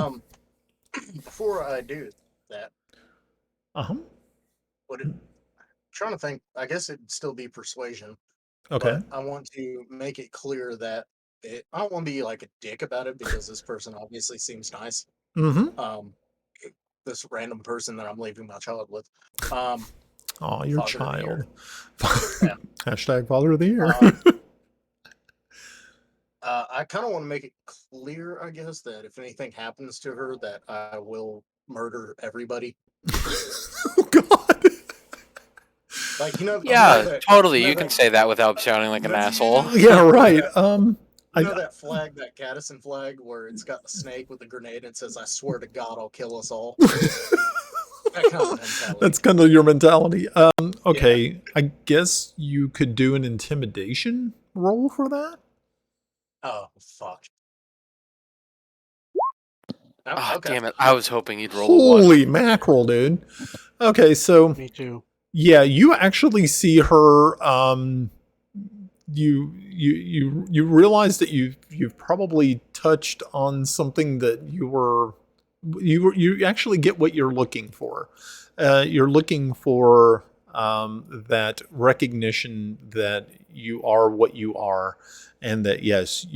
B: Before I do that,
A: Uh-huh.
B: trying to think, I guess it'd still be persuasion,
A: Okay.
B: but I want to make it clear that I don't want to be like a dick about it because this person obviously seems nice.
A: Mm-hmm.
B: This random person that I'm leaving my child with.
A: Oh, your
B: Father of the
A: child.
B: Yeah.
A: Hashtag father of the year.
B: I kind of want to make it clear, I guess, that if anything happens to her, that I will murder everybody.
A: Oh God.
B: Like, you know,
E: Yeah,
B: that,
E: totally.
B: you know
E: You can
B: that,
E: say that without sounding like an asshole.
A: Yeah, right.
B: you know that flag, that Gaddison flag, where it's got the snake with the grenade and it says, "I swear to God, I'll kill us all." That kind of mentality.
A: That's kind of your mentality.
B: Yeah.
A: Okay, I guess you could do an intimidation roll for that.
B: Oh, fuck. Oh,
E: Ah,
B: okay.
E: damn it. I was hoping you'd roll a 1.
A: Holy mackerel, dude. Okay, so
C: Me too.
A: yeah, you actually see her. You realize that you've probably touched on something that you actually get what you're looking for. You're looking for that recognition that you are what you are, and that yes,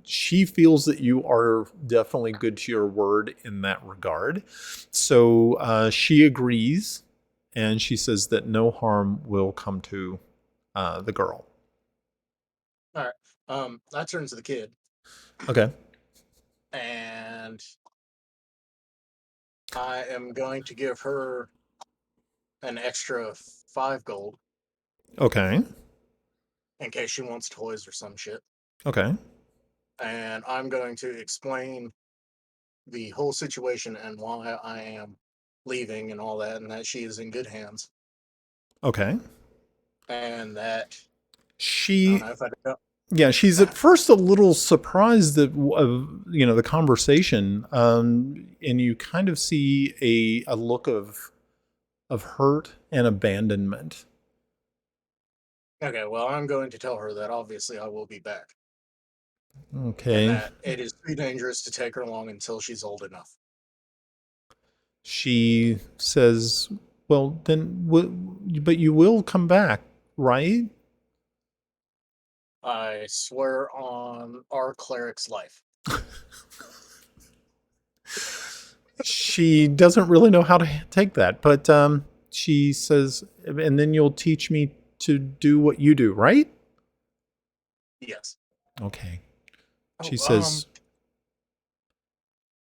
A: she feels that you are definitely good to your word in that regard. So she agrees, and she says that no harm will come to the girl.
B: All right. I turn to the kid
A: Okay.
B: and I am going to give her an extra 5 gold
A: Okay.
B: in case she wants toys or some shit.
A: Okay.
B: And I'm going to explain the whole situation and why I am leaving and all that, and that she is in good hands.
A: Okay.
B: And that I
A: She,
B: don't know if I do.
A: yeah, she's at first a little surprised that of the conversation, and you kind of see a look of hurt and abandonment.
B: Okay, well, I'm going to tell her that obviously I will be back, and
A: Okay.
B: that it is too dangerous to take her along until she's old enough.
A: She says, "Well, then, but you will come back, right?"
B: I swear on our cleric's life.
A: She doesn't really know how to take that, but she says, "And then you'll teach me to do what you do, right?"
B: Yes.
A: Okay.
B: Oh,
A: She says,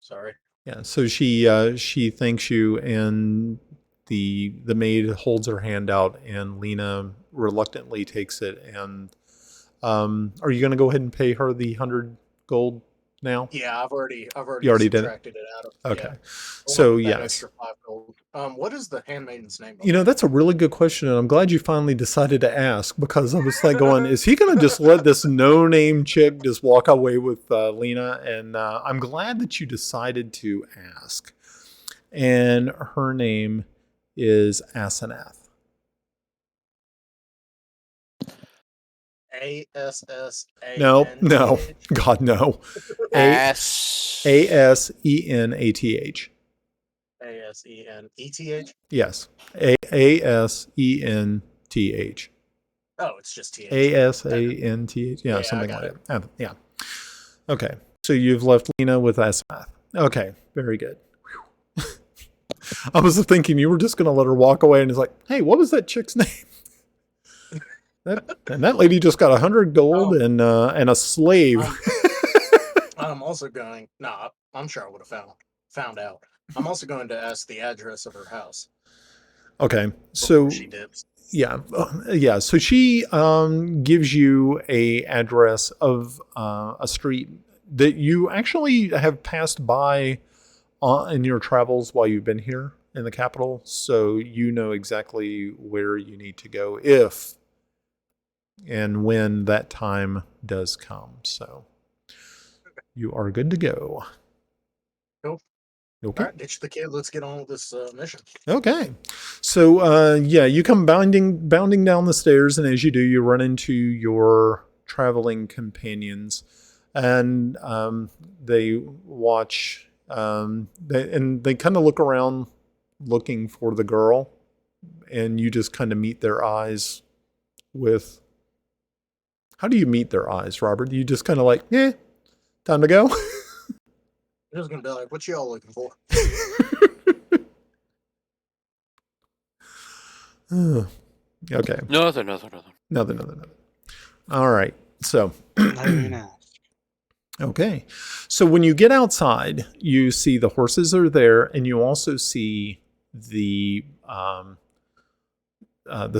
B: sorry.
A: "Yeah." So she thanks you, and the maid holds her hand out, and Lena reluctantly takes it. And are you going to go ahead and pay her the 100 gold now?
B: Yeah, I've already
A: You already did it.
B: subtracted it out of.
A: Okay.
B: Yeah.
A: So
B: That
A: yes.
B: extra 5 gold. What is the handmaiden's name?
A: That's a really good question, and I'm glad you finally decided to ask, because I was like going, is he going to just let this no-name chick just walk away with Lena? And I'm glad that you decided to ask. And her name is Asenath.
B: ASSANTH.
A: No, God, no.
E: Ass.
A: Asenath.
B: ASENETH.
A: Yes, Asenth.
B: Oh, it's just TH.
A: Asanth. Yeah,
B: Yeah, I
A: something
B: got
A: like that. Yeah. Okay. So you've left Lena with Asenath. Okay. Very good. Whew. I was thinking you were just going to let her walk away, and it's like, hey, what was that chick's name? That lady just got 100 gold and a slave.
B: I'm also going. Nah, I'm sure I would have found out. I'm also going to ask the address of her house.
A: Okay. So
B: She dips.
A: yeah. So she gives you a address of a street that you actually have passed by in your travels while you've been here in the capital. So you know exactly where you need to go if and when that time does come. So you are good to go.
B: Cool.
A: Okay.
B: All right, ditch the kid. Let's get on with this mission.
A: Okay. So you come bounding down the stairs, and as you do, you run into your traveling companions, and they watch. They kind of look around, looking for the girl, and you just kind of meet their eyes with. How do you meet their eyes, Robert? You just kind of like, time to go.
B: They're just gonna be like, "What y'all looking for?"
A: Okay.
E: Nothing.
A: All right. So.
C: Not even ask.
A: Okay. So when you get outside, you see the horses are there, and you also see the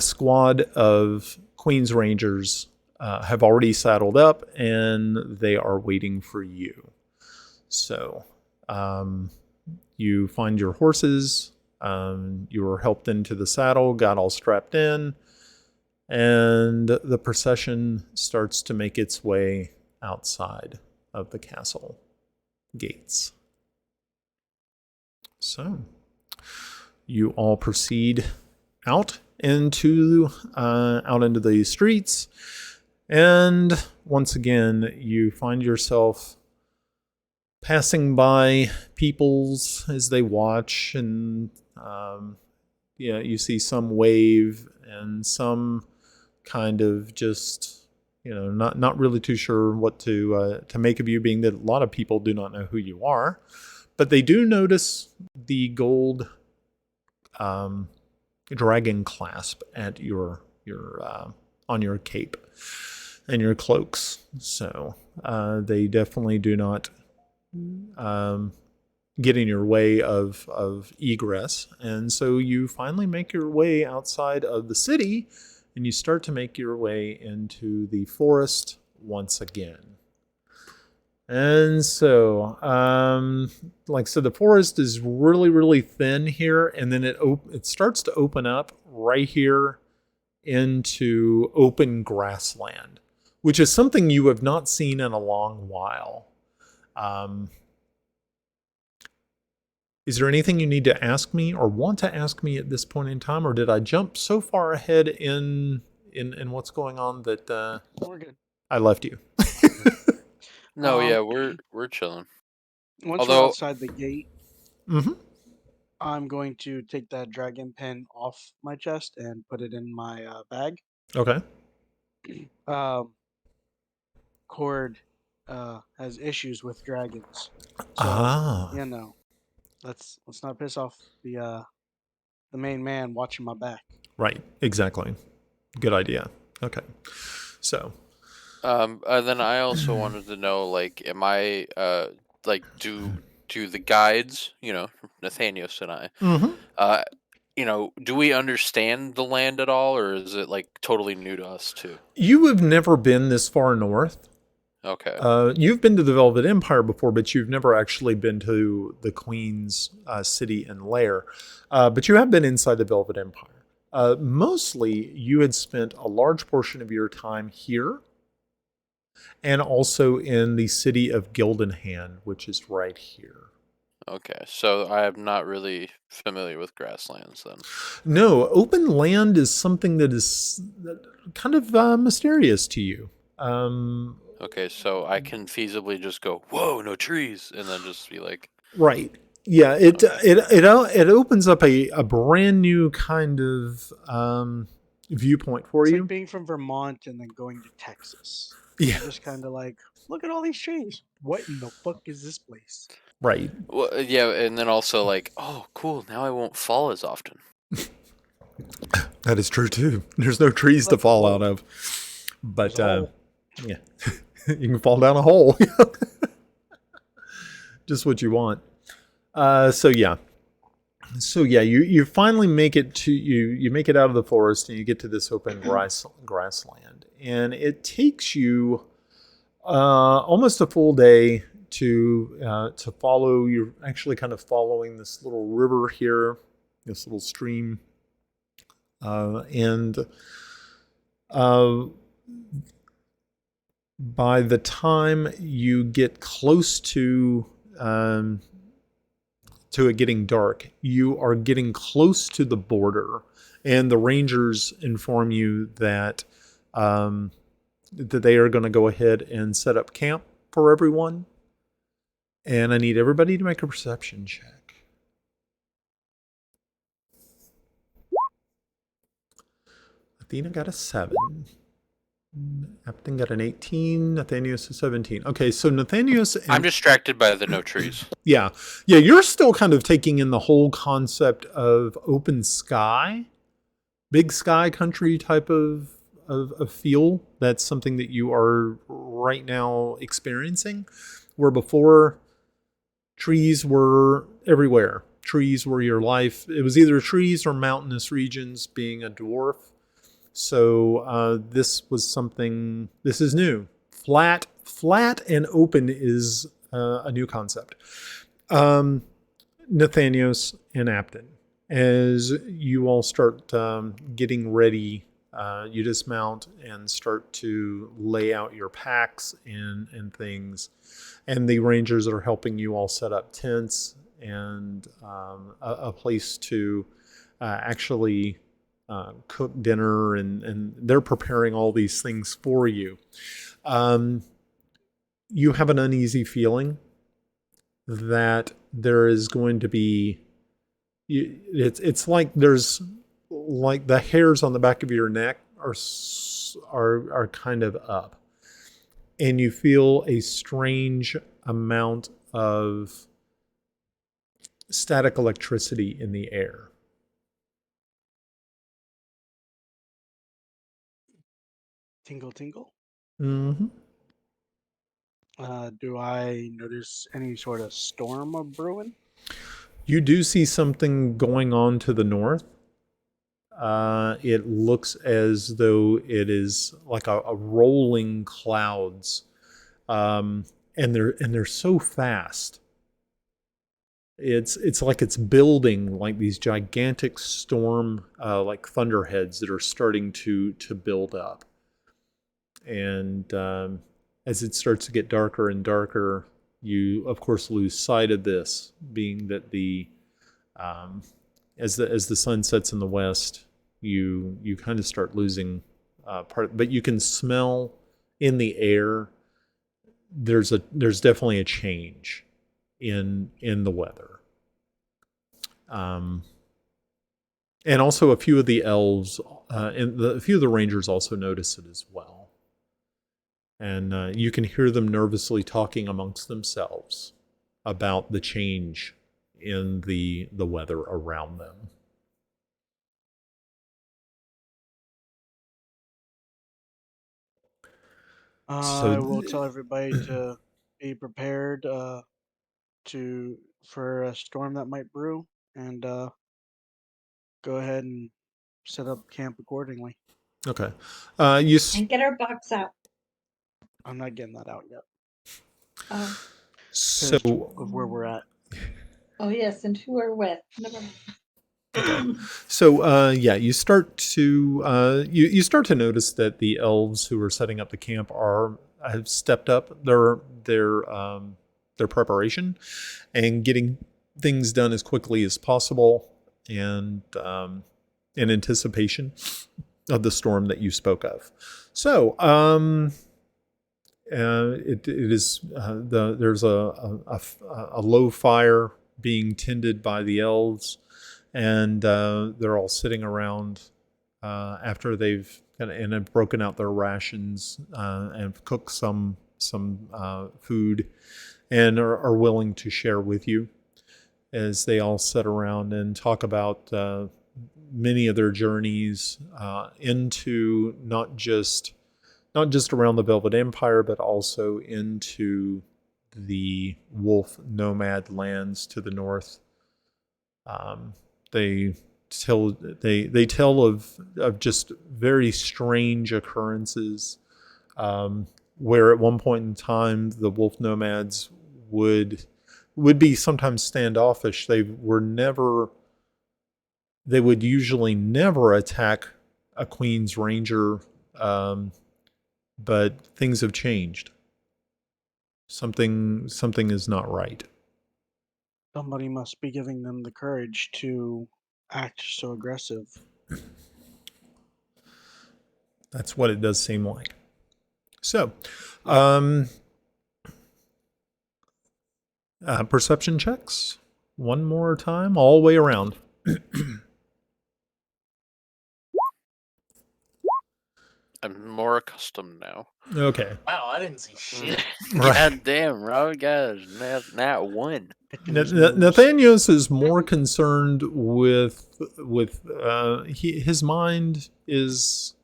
A: squad of Queen's Rangers have already saddled up, and they are waiting for you. So you find your horses. You were helped into the saddle, got all strapped in, and the procession starts to make its way outside of the castle gates. So you all proceed out into the streets, and once again you find yourself passing by peoples as they watch, and you see some wave and some kind of just not really too sure what to make of you, being that a lot of people do not know who you are, but they do notice the gold dragon clasp at your on your cape and your cloaks. So they definitely do not get in your way of egress. And so you finally make your way outside of the city, and you start to make your way into the forest once again. And so, the forest is really, really thin here, and then it starts to open up right here into open grassland, which is something you have not seen in a long while. Is there anything you need to ask me or want to ask me at this point in time, or did I jump so far ahead in what's going on that
C: We're good.
A: I left you?
E: No,
C: Um,
E: yeah, we're chilling.
C: Once we're
E: Although,
C: outside the gate,
A: Mm-hmm.
C: I'm going to take that dragon pen off my chest and put it in my bag.
A: Okay.
C: Um, Cord has issues with dragons, so
A: Ah.
C: let's not piss off the main man watching my back.
A: Right. Exactly. Good idea. Okay. So.
E: then I also wanted to know, like, am I do the guides, Nathanios and I,
A: Mm-hmm.
E: do we understand the land at all, or is it like totally new to us too?
A: You have never been this far north.
E: Okay.
A: You've been to the Velvet Empire before, but you've never actually been to the Queen's city and lair. But you have been inside the Velvet Empire. Mostly, you had spent a large portion of your time here, and also in the city of Gildenhand, which is right here.
E: Okay, so I am not really familiar with grasslands then.
A: No, open land is something that is kind of mysterious to you.
E: Okay, so I can feasibly just go, whoa, no trees, and then just be like,
A: Right. Yeah, it opens up a brand new kind of viewpoint for
C: It's
A: you.
C: like being from Vermont and then going to Texas.
A: Yeah.
C: You're just kind of like, look at all these trees. What in the fuck is this place?
A: Right.
E: well, yeah, and then also like, oh, cool, now I won't fall as often.
A: That is true too. There's no trees to
C: Look,
A: fall
C: oh,
A: out of. But
C: there's a hole.
A: yeah. You can fall down a hole. Just what you want. So yeah, you finally make it to you make it out of the forest, and you get to this open grassland, and it takes you almost a full day to follow. You're actually kind of following this little river here, this little stream, and by the time you get close to it getting dark, you are getting close to the border, and the rangers inform you that that they are going to go ahead and set up camp for everyone. And I need everybody to make a perception check. Athena got a 7. Apton got an 18. Nathanios a 17. Okay, so Nathanios and
E: I'm distracted by the no trees.
A: Yeah, you're still kind of taking in the whole concept of open sky, big sky country type of feel. That's something that you are right now experiencing, where before trees were everywhere. Trees were your life. It was either trees or mountainous regions, being a dwarf. So this is new. Flat and open is a new concept. Nathanios and Apton, as you all start getting ready, you dismount and start to lay out your packs and things, and the rangers are helping you all set up tents and a place to actually cook dinner, and they're preparing all these things for you. You have an uneasy feeling that there is going to be, it's like there's like the hairs on the back of your neck are kind of up, and you feel a strange amount of static electricity in the air.
C: Tingle, tingle.
A: Mm-hmm.
C: Do I notice any sort of storm of brewing?
A: You do see something going on to the north. It looks as though it is like a rolling clouds, and they're so fast. It's like it's building like these gigantic storm, like thunderheads that are starting to build up. And as it starts to get darker and darker, you of course lose sight of this, being that as the sun sets in the west, you kind of start losing but you can smell in the air. There's definitely a change in the weather. And also a few of the elves and a few of the rangers also notice it as well. And you can hear them nervously talking amongst themselves about the change in the weather around them.
C: I will tell everybody to be prepared for a storm that might brew, and go ahead and set up camp accordingly.
A: Okay.
D: And get our box out.
C: I'm not getting that out yet.
D: Oh.
A: So
C: Of where we're at.
D: Oh yes, and who are with? Never mind.
A: okay. So yeah, you start to you start to notice that the elves who are setting up the camp have stepped up their preparation and getting things done as quickly as possible, and in anticipation of the storm that you spoke of. So it is there's a low fire being tended by the elves, and they're all sitting around after they've and have broken out their rations and cooked some food, and are willing to share with you as they all sit around and talk about many of their journeys into not just around the Velvet Empire, but also into the wolf nomad lands to the north. They tell of just very strange occurrences, where at one point in time the wolf nomads would be sometimes standoffish. They would usually never attack a Queen's Ranger, but things have changed. Something is not right.
C: Somebody must be giving them the courage to act so aggressive.
A: That's what it does seem like. So, perception checks one more time, all the way around.
E: I'm more accustomed now.
A: Okay.
B: Wow, I didn't see shit.
A: Right.
E: God damn, Rob, guys, not one.
A: Nathanios is more concerned with his mind is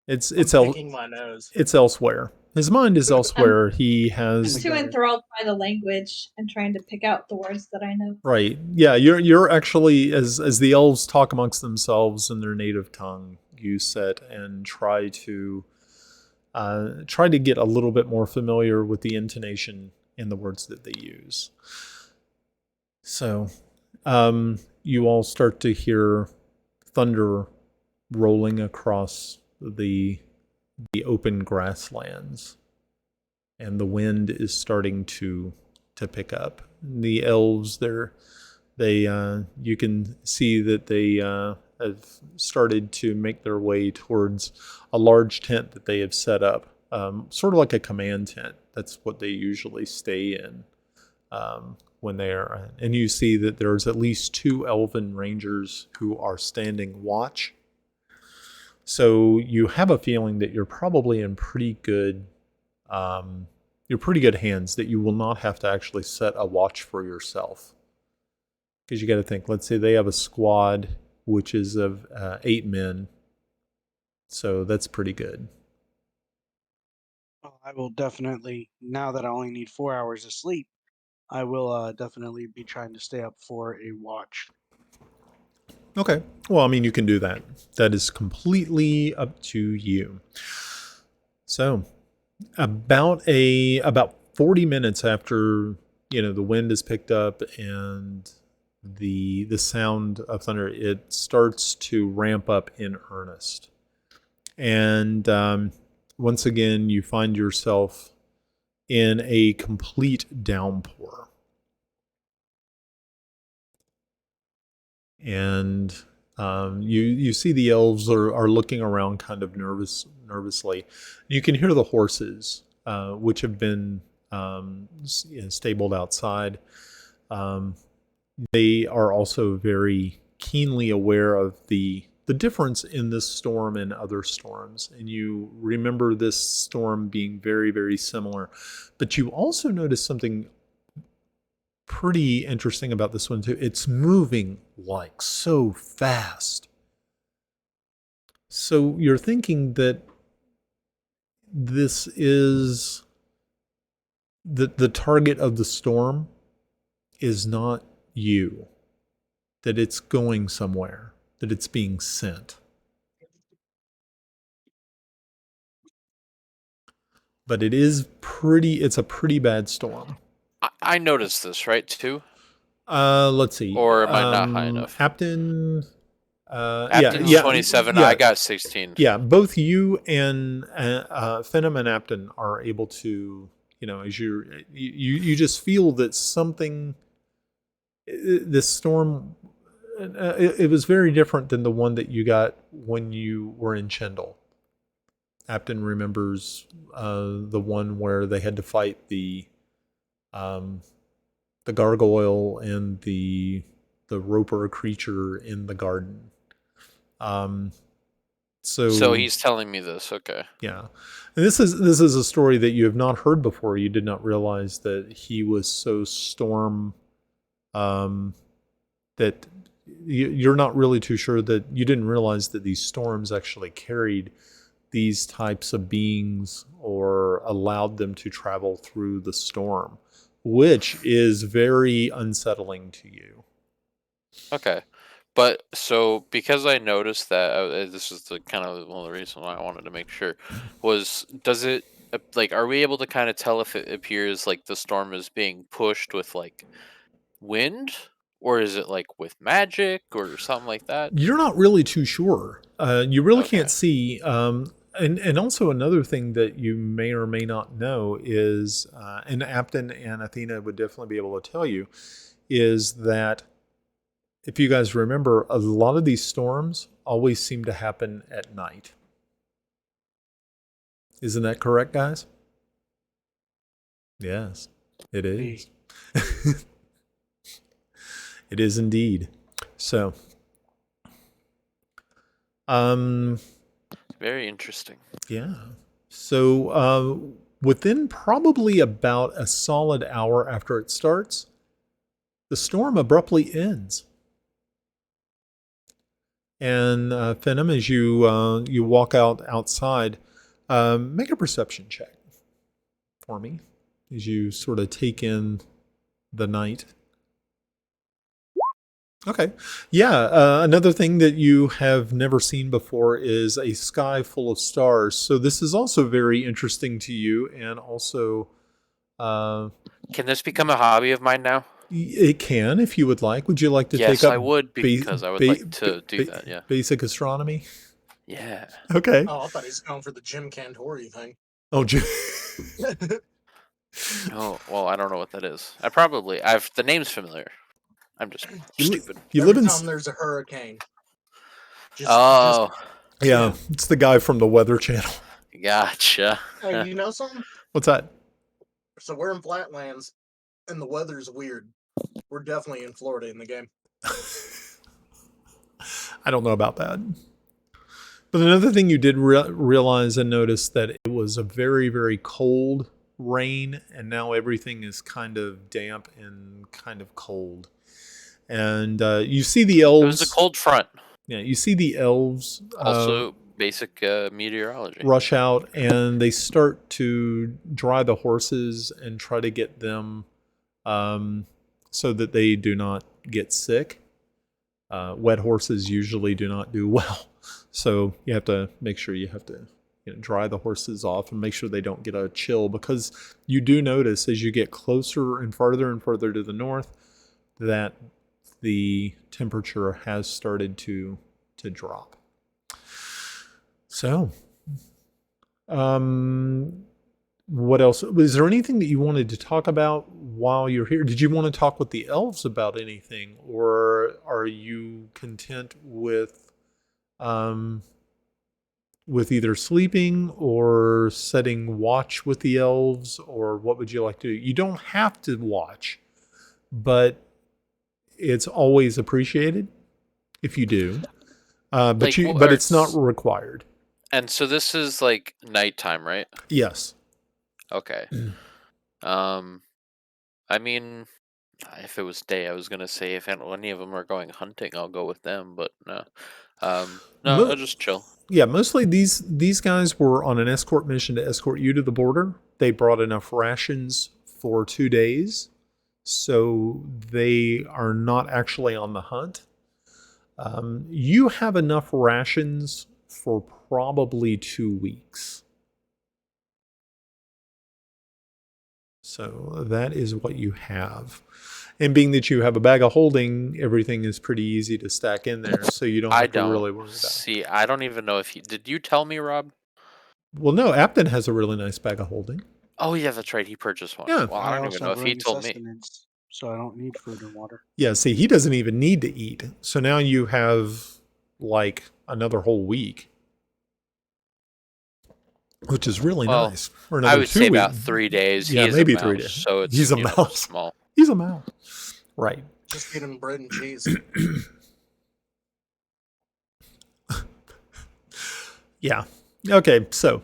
B: Picking my nose.
A: it's elsewhere. His mind is elsewhere. He has
D: Too enthralled by the language and trying to pick out the words that I know.
A: right. Yeah, you're actually as the elves talk amongst themselves in their native tongue, you sit and try to get a little bit more familiar with the intonation in the words that they use. So, you all start to hear thunder rolling across the open grasslands, and the wind is starting to pick up. the elves, you can see that they have started to make their way towards a large tent that they have set up, sort of like a command tent. That's what they usually stay in when they are. And you see that there's at least 2 elven rangers who are standing watch. So you have a feeling that you're probably in pretty good hands, that you will not have to actually set a watch for yourself. Because you got to think, let's say they have a squad which is of 8 men. So that's pretty good.
C: Well, I will definitely, now that I only need 4 hours of sleep, I will definitely be trying to stay up for a watch.
A: Okay. Well, I mean, you can do that. That is completely up to you. So, about 40 minutes after, the wind is picked up and the sound of thunder, it starts to ramp up in earnest. And once again, you find yourself in a complete downpour. And you see the elves are looking around kind of nervously. You can hear the horses, which have been stabled outside. They are also very keenly aware of the difference in this storm and other storms. And you remember this storm being very, very similar. But you also notice something pretty interesting about this one too. It's moving like so fast. So you're thinking that this is the target of the storm is not you, that it's going somewhere, that it's being sent. But it's a pretty bad storm.
E: I noticed this, right, too?
A: Let's see.
E: Or am I not high enough?
A: Apton,
E: Apton's 27, I got 16.
A: Yeah, both you and Phenom and Apton are able to, as you just feel that something, this storm, it was very different than the one that you got when you were in Chendal. Apton remembers the one where they had to fight the gargoyle and the roper creature in the garden. So
E: he's telling me this, okay.
A: Yeah. And this is a story that you have not heard before. You did not realize that he was so storm that you're not really too sure, that you didn't realize that these storms actually carried these types of beings or allowed them to travel through the storm, which is very unsettling to you.
E: Okay. But so because I noticed that, this is the kind of one of the reasons why I wanted to make sure, does it, like, are we able to kind of tell if it appears like the storm is being pushed with like wind, or is it like with magic or something like that?
A: You're not really too sure. You really
E: Okay.
A: can't see. And also another thing that you may or may not know is, and Apton and Athena would definitely be able to tell you, is that if you guys remember, a lot of these storms always seem to happen at night. Isn't that correct, guys? Yes, it is. It is indeed. So,
E: very interesting.
A: Yeah. So, within probably about a solid hour after it starts, the storm abruptly ends. And Phenom, as you walk outside, make a perception check for me as you sort of take in the night. Okay. Yeah. Another thing that you have never seen before is a sky full of stars. So this is also very interesting to you, and also,
E: can this become a hobby of mine now?
A: It can, if you would like. Would you like to take up?
E: Yes, I would, because I would like to do that. Yeah.
A: Basic astronomy.
E: Yeah.
A: Okay.
B: Oh, I thought he was going for the Jim Cantori thing.
A: Oh, Jim.
E: Oh, well, I don't know what that is. The name's familiar. I'm just stupid.
A: You live
B: Every
A: in
B: time there's a hurricane, just
E: Oh,
A: yeah, it's the guy from the Weather Channel.
E: gotcha.
B: hey, you know something?
A: What's that?
B: So we're in flatlands, and the weather's weird. We're definitely in Florida in the game.
A: I don't know about that. But another thing you did realize and notice that it was a very, very cold rain, and now everything is kind of damp and kind of cold. And you see the elves.
E: It was a cold front.
A: Yeah, you see the elves
E: Also, basic meteorology.
A: rush out, and they start to dry the horses and try to get them so that they do not get sick. Wet horses usually do not do well. So you have to make sure you have to dry the horses off and make sure they don't get a chill, because you do notice as you get closer and further to the north that the temperature has started to drop. So, what else? Was there anything that you wanted to talk about while you're here? Did you want to talk with the elves about anything, or are you content with either sleeping or setting watch with the elves, or what would you like to do? You don't have to watch, but it's always appreciated if you do. But it's not required.
E: And so this is like nighttime, right?
A: Yes.
E: Okay. I mean, if it was day, I was gonna say if any of them are going hunting, I'll go with them. But no, I'll just chill.
A: Yeah, mostly these guys were on an escort mission to escort you to the border. They brought enough rations for 2 days, so they are not actually on the hunt. You have enough rations for probably 2 weeks. So that is what you have. And being that you have a bag of holding, everything is pretty easy to stack in there, so you don't have to really worry about it.
E: See, I don't even know if did you tell me, Rob?
A: Well, no, Apton has a really nice bag of holding.
E: Oh yeah, that's right. He purchased one.
A: Yeah.
E: Well, I don't even know if he told me.
C: So I don't need food and water.
A: Yeah, see, he doesn't even need to eat. So now you have like another whole week, which is really nice. Or another
E: I would
A: 2
E: say
A: weeks.
E: about 3 days.
A: Yeah, maybe 3 days.
E: So it's
A: he's a mouse.
E: Small.
A: He's a mouse. Right.
B: Just feed him bread and cheese.
A: Yeah. Okay, so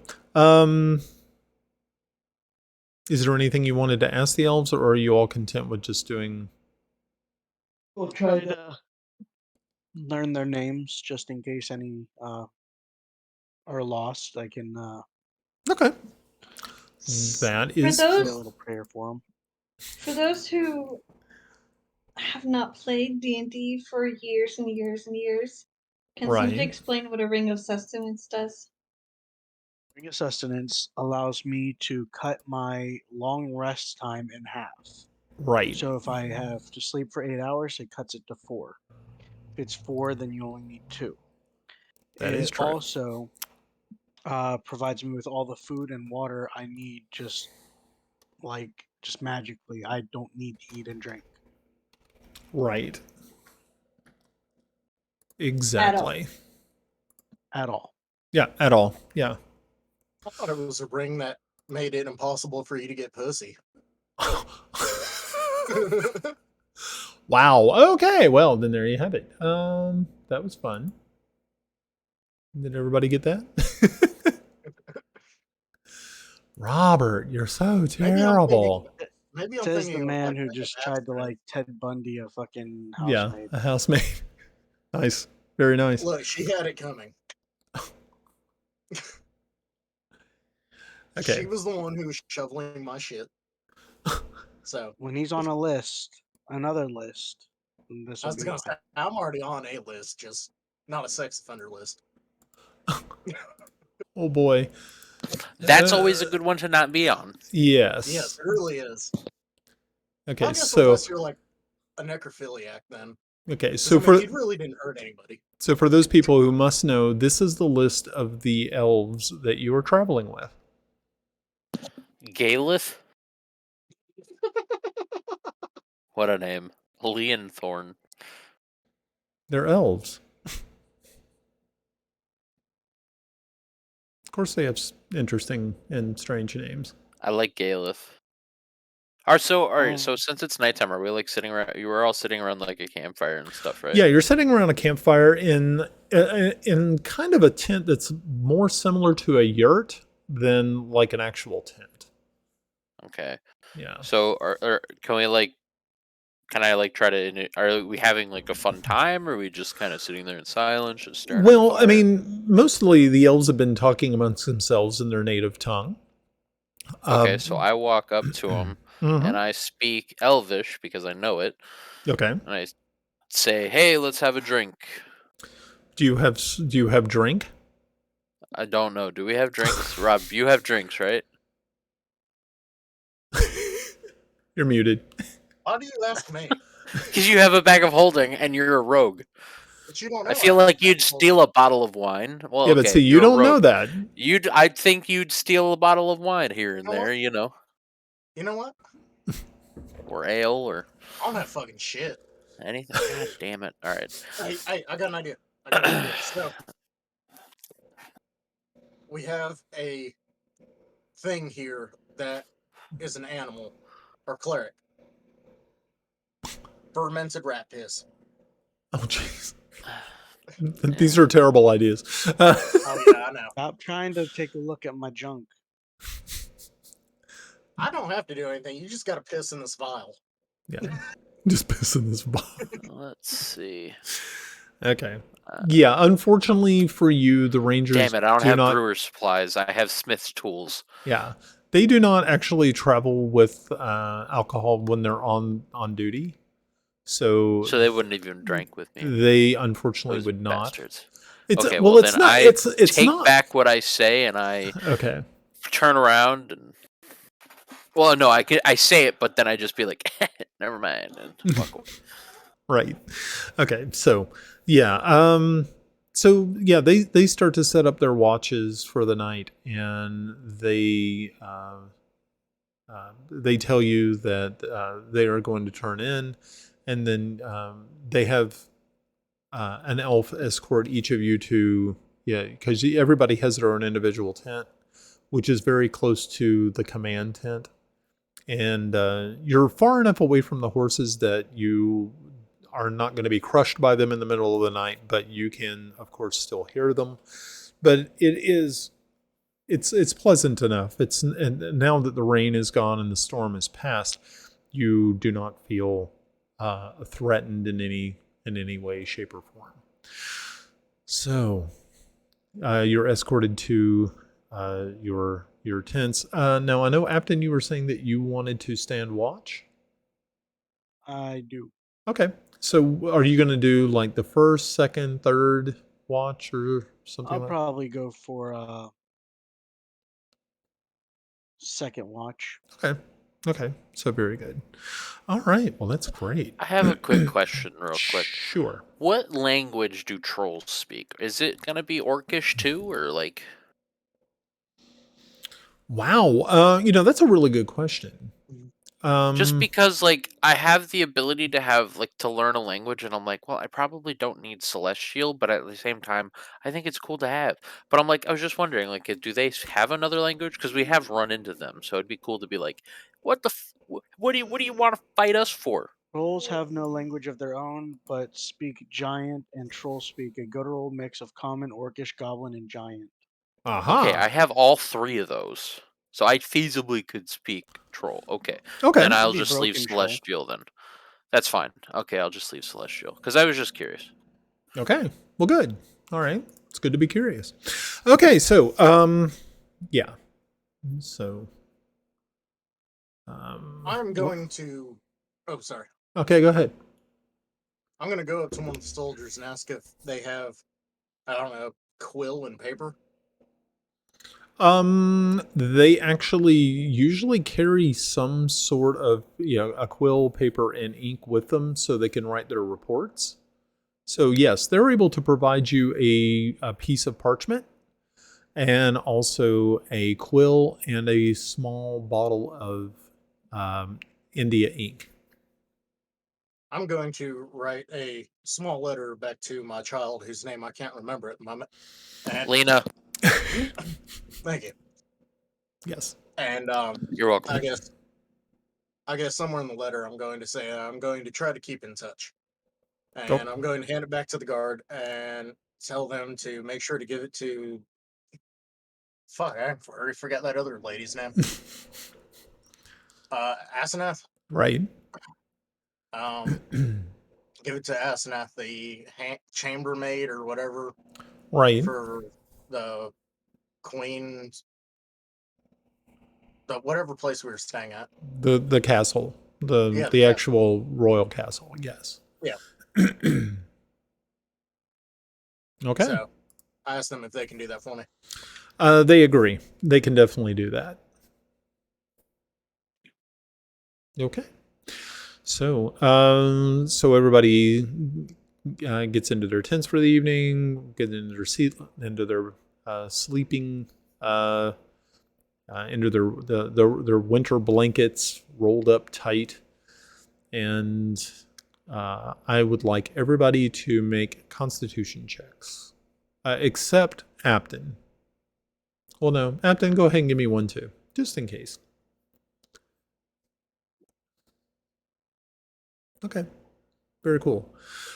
A: is there anything you wanted to ask the elves, or are you all content with just doing?
C: We'll try to learn their names just in case any are lost. I can
A: Okay. That is
D: For those-
C: say a little prayer for them.
D: For those who have not played D&D for years and years and years, can somebody
A: Right.
D: explain what a ring of sustenance does?
C: Ring of sustenance allows me to cut my long rest time in half.
A: Right.
C: So if I have to sleep for 8 hours, it cuts it to 4. If it's 4, then you only need 2.
A: That is true.
C: It also provides me with all the food and water I need, just magically. I don't need to eat and drink.
A: Right. Exactly.
C: At all.
A: Yeah, at all. Yeah.
B: I thought it was a ring that made it impossible for you to get pussy.
A: Wow. Okay. Well, then there you have it. That was fun. Did everybody get that? Robert, you're so terrible.
B: Maybe I'm
C: Says
B: thinking
C: the man
B: of,
C: who
B: like,
C: just
B: an
C: tried to
B: abstract.
C: like Ted Bundy a fucking
A: Yeah,
C: housemaid.
A: a housemaid. Nice. Very nice.
B: Look, she had it coming.
A: Okay.
B: She was the one who was shoveling my shit. So
C: When he's on a list, another list, this
B: I
C: will
B: was
C: be
B: gonna
C: mine.
B: say I'm already on a list, just not a sex offender list.
A: Oh boy.
E: That's always a good one to not be on.
A: Yes.
B: Yes, it really is.
A: Okay,
B: I guess
A: so
B: unless you're like a necrophiliac, then.
A: okay,
B: 'Cause,
A: so
B: I mean,
A: for
B: he really didn't hurt anybody.
A: so for those people who must know, this is the list of the elves that you are traveling with.
E: Galith? What a name. Leonthorn.
A: They're elves. Of course, they have interesting and strange names.
E: I like Galeth. Alright, so since it's nighttime, are we like sitting around? You were all sitting around like a campfire and stuff, right?
A: Yeah, you're sitting around a campfire in kind of a tent that's more similar to a yurt than like an actual tent.
E: Okay.
A: Yeah.
E: So, can we like? Can I like try to? Are we having like a fun time, or are we just kind of sitting there in silence, just staring at the
A: Well, I
E: fire?
A: mean, mostly the elves have been talking amongst themselves in their native tongue.
E: Okay, so I walk up to him
A: Mhm.
E: and I speak Elvish because I know it,
A: Okay.
E: and I say, "Hey, let's have a drink."
A: Do you have drink?
E: I don't know. Do we have drinks, Rob? You have drinks, right?
A: You're muted.
B: Why do you ask me?
E: Because you have a bag of holding and you're a rogue.
B: But you don't know.
E: I feel like you'd steal a bottle of wine. Well,
A: Yeah,
E: okay,
A: but see, you
E: you're a
A: don't know
E: rogue.
A: that.
E: I'd think you'd steal a bottle of wine here and
B: know what?
E: there,
B: You know what?
E: or ale or
B: I don't have fucking shit.
E: anything. God damn it! All right.
B: Hey, I got an idea. So we have a thing here that is an animal or cleric. Fermented rat piss.
A: Oh, jeez. These are terrible ideas.
B: Oh yeah, I know.
C: Stop trying to take a look at my junk.
B: I don't have to do anything. You just gotta piss in this vial.
A: Yeah. Just piss in this bottle.
E: Let's see.
A: Okay. Yeah, unfortunately for you, the Rangers
E: Damn it! I don't
A: do
E: have
A: not.
E: brewer's supplies. I have smith's tools.
A: Yeah, they do not actually travel with alcohol when they're on duty. So
E: So they wouldn't even drink with me.
A: they unfortunately
E: Those
A: would not.
E: bastards.
A: It's
E: Okay,
A: well,
E: well
A: it's
E: then
A: not.
E: I
A: It's
E: take
A: not.
E: back what I say and I
A: Okay.
E: turn around and. Well, no, I say it, but then I just be like, never mind, and walk away.
A: Right. Okay. So yeah. They start to set up their watches for the night, and they tell you that they are going to turn in, and then they have an elf escort each of you to, because everybody has their own individual tent, which is very close to the command tent, and you're far enough away from the horses that you are not going to be crushed by them in the middle of the night, but you can, of course, still hear them. But it's pleasant enough. And now that the rain is gone and the storm is past, you do not feel threatened in any way, shape, or form. So you're escorted to your tents. Now I know, Apton, you were saying that you wanted to stand watch.
C: I do.
A: Okay. So are you going to do like the first, second, third watch or something
C: I'll
A: like that?
C: probably go for second watch.
A: Okay. So very good. All right. Well, that's great.
E: I have a quick question, real quick.
A: Sure.
E: What language do trolls speak? Is it gonna be Orcish too, or like?
A: Wow. That's a really good question.
E: Just because, like, I have the ability to to learn a language, and I'm like, well, I probably don't need Celestial, but at the same time, I think it's cool to have. But I'm like, I was just wondering, like, do they have another language? Because we have run into them, so it'd be cool to be like, what do you want to fight us for?
C: Trolls have no language of their own, but speak giant, and trolls speak a guttural mix of common, orcish, goblin, and giant.
E: Okay,
A: Aha.
E: I have all three of those, so I feasibly could speak troll. Okay,
A: Okay.
E: then I'll
C: Be
E: just leave
C: broken troll.
E: Celestial then. That's fine. Okay, I'll just leave Celestial because I was just curious.
A: Okay. Well, good. All right. It's good to be curious. Okay. So, yeah. So,
B: I'm going to. Oh, sorry.
A: Okay. Go ahead.
B: I'm going to go up to one of the soldiers and ask if they have, I don't know, quill and paper.
A: They actually usually carry some sort of, a quill, paper, and ink with them so they can write their reports. So yes, they're able to provide you a piece of parchment and also a quill and a small bottle of India ink.
B: I'm going to write a small letter back to my child, whose name I can't remember at the moment. And
E: Lena,
B: thank you.
A: Yes.
B: And
E: you're welcome.
B: I guess somewhere in the letter, I'm going to say I'm going to try to keep in touch,
A: Oh,
B: and I'm going to hand it back to the guard and tell them to make sure to give it to. Fuck, I already forgot that other lady's name. Asenath.
A: right.
B: Um, give it to Asenath, the chambermaid or whatever
A: Right.
B: for the queen, the whatever place we were staying at.
A: The castle. The
B: Yeah,
A: the
B: the castle.
A: actual royal castle. Yes.
B: Yeah.
A: Okay.
B: So I asked them if they can do that for me.
A: They agree. They can definitely do that. Okay. So everybody gets into their tents for the evening, get into their into their sleeping, into their winter blankets rolled up tight, and I would like everybody to make Constitution checks, except Apton. Well, no, Apton, go ahead and give me one too, just in case. Okay. Very cool.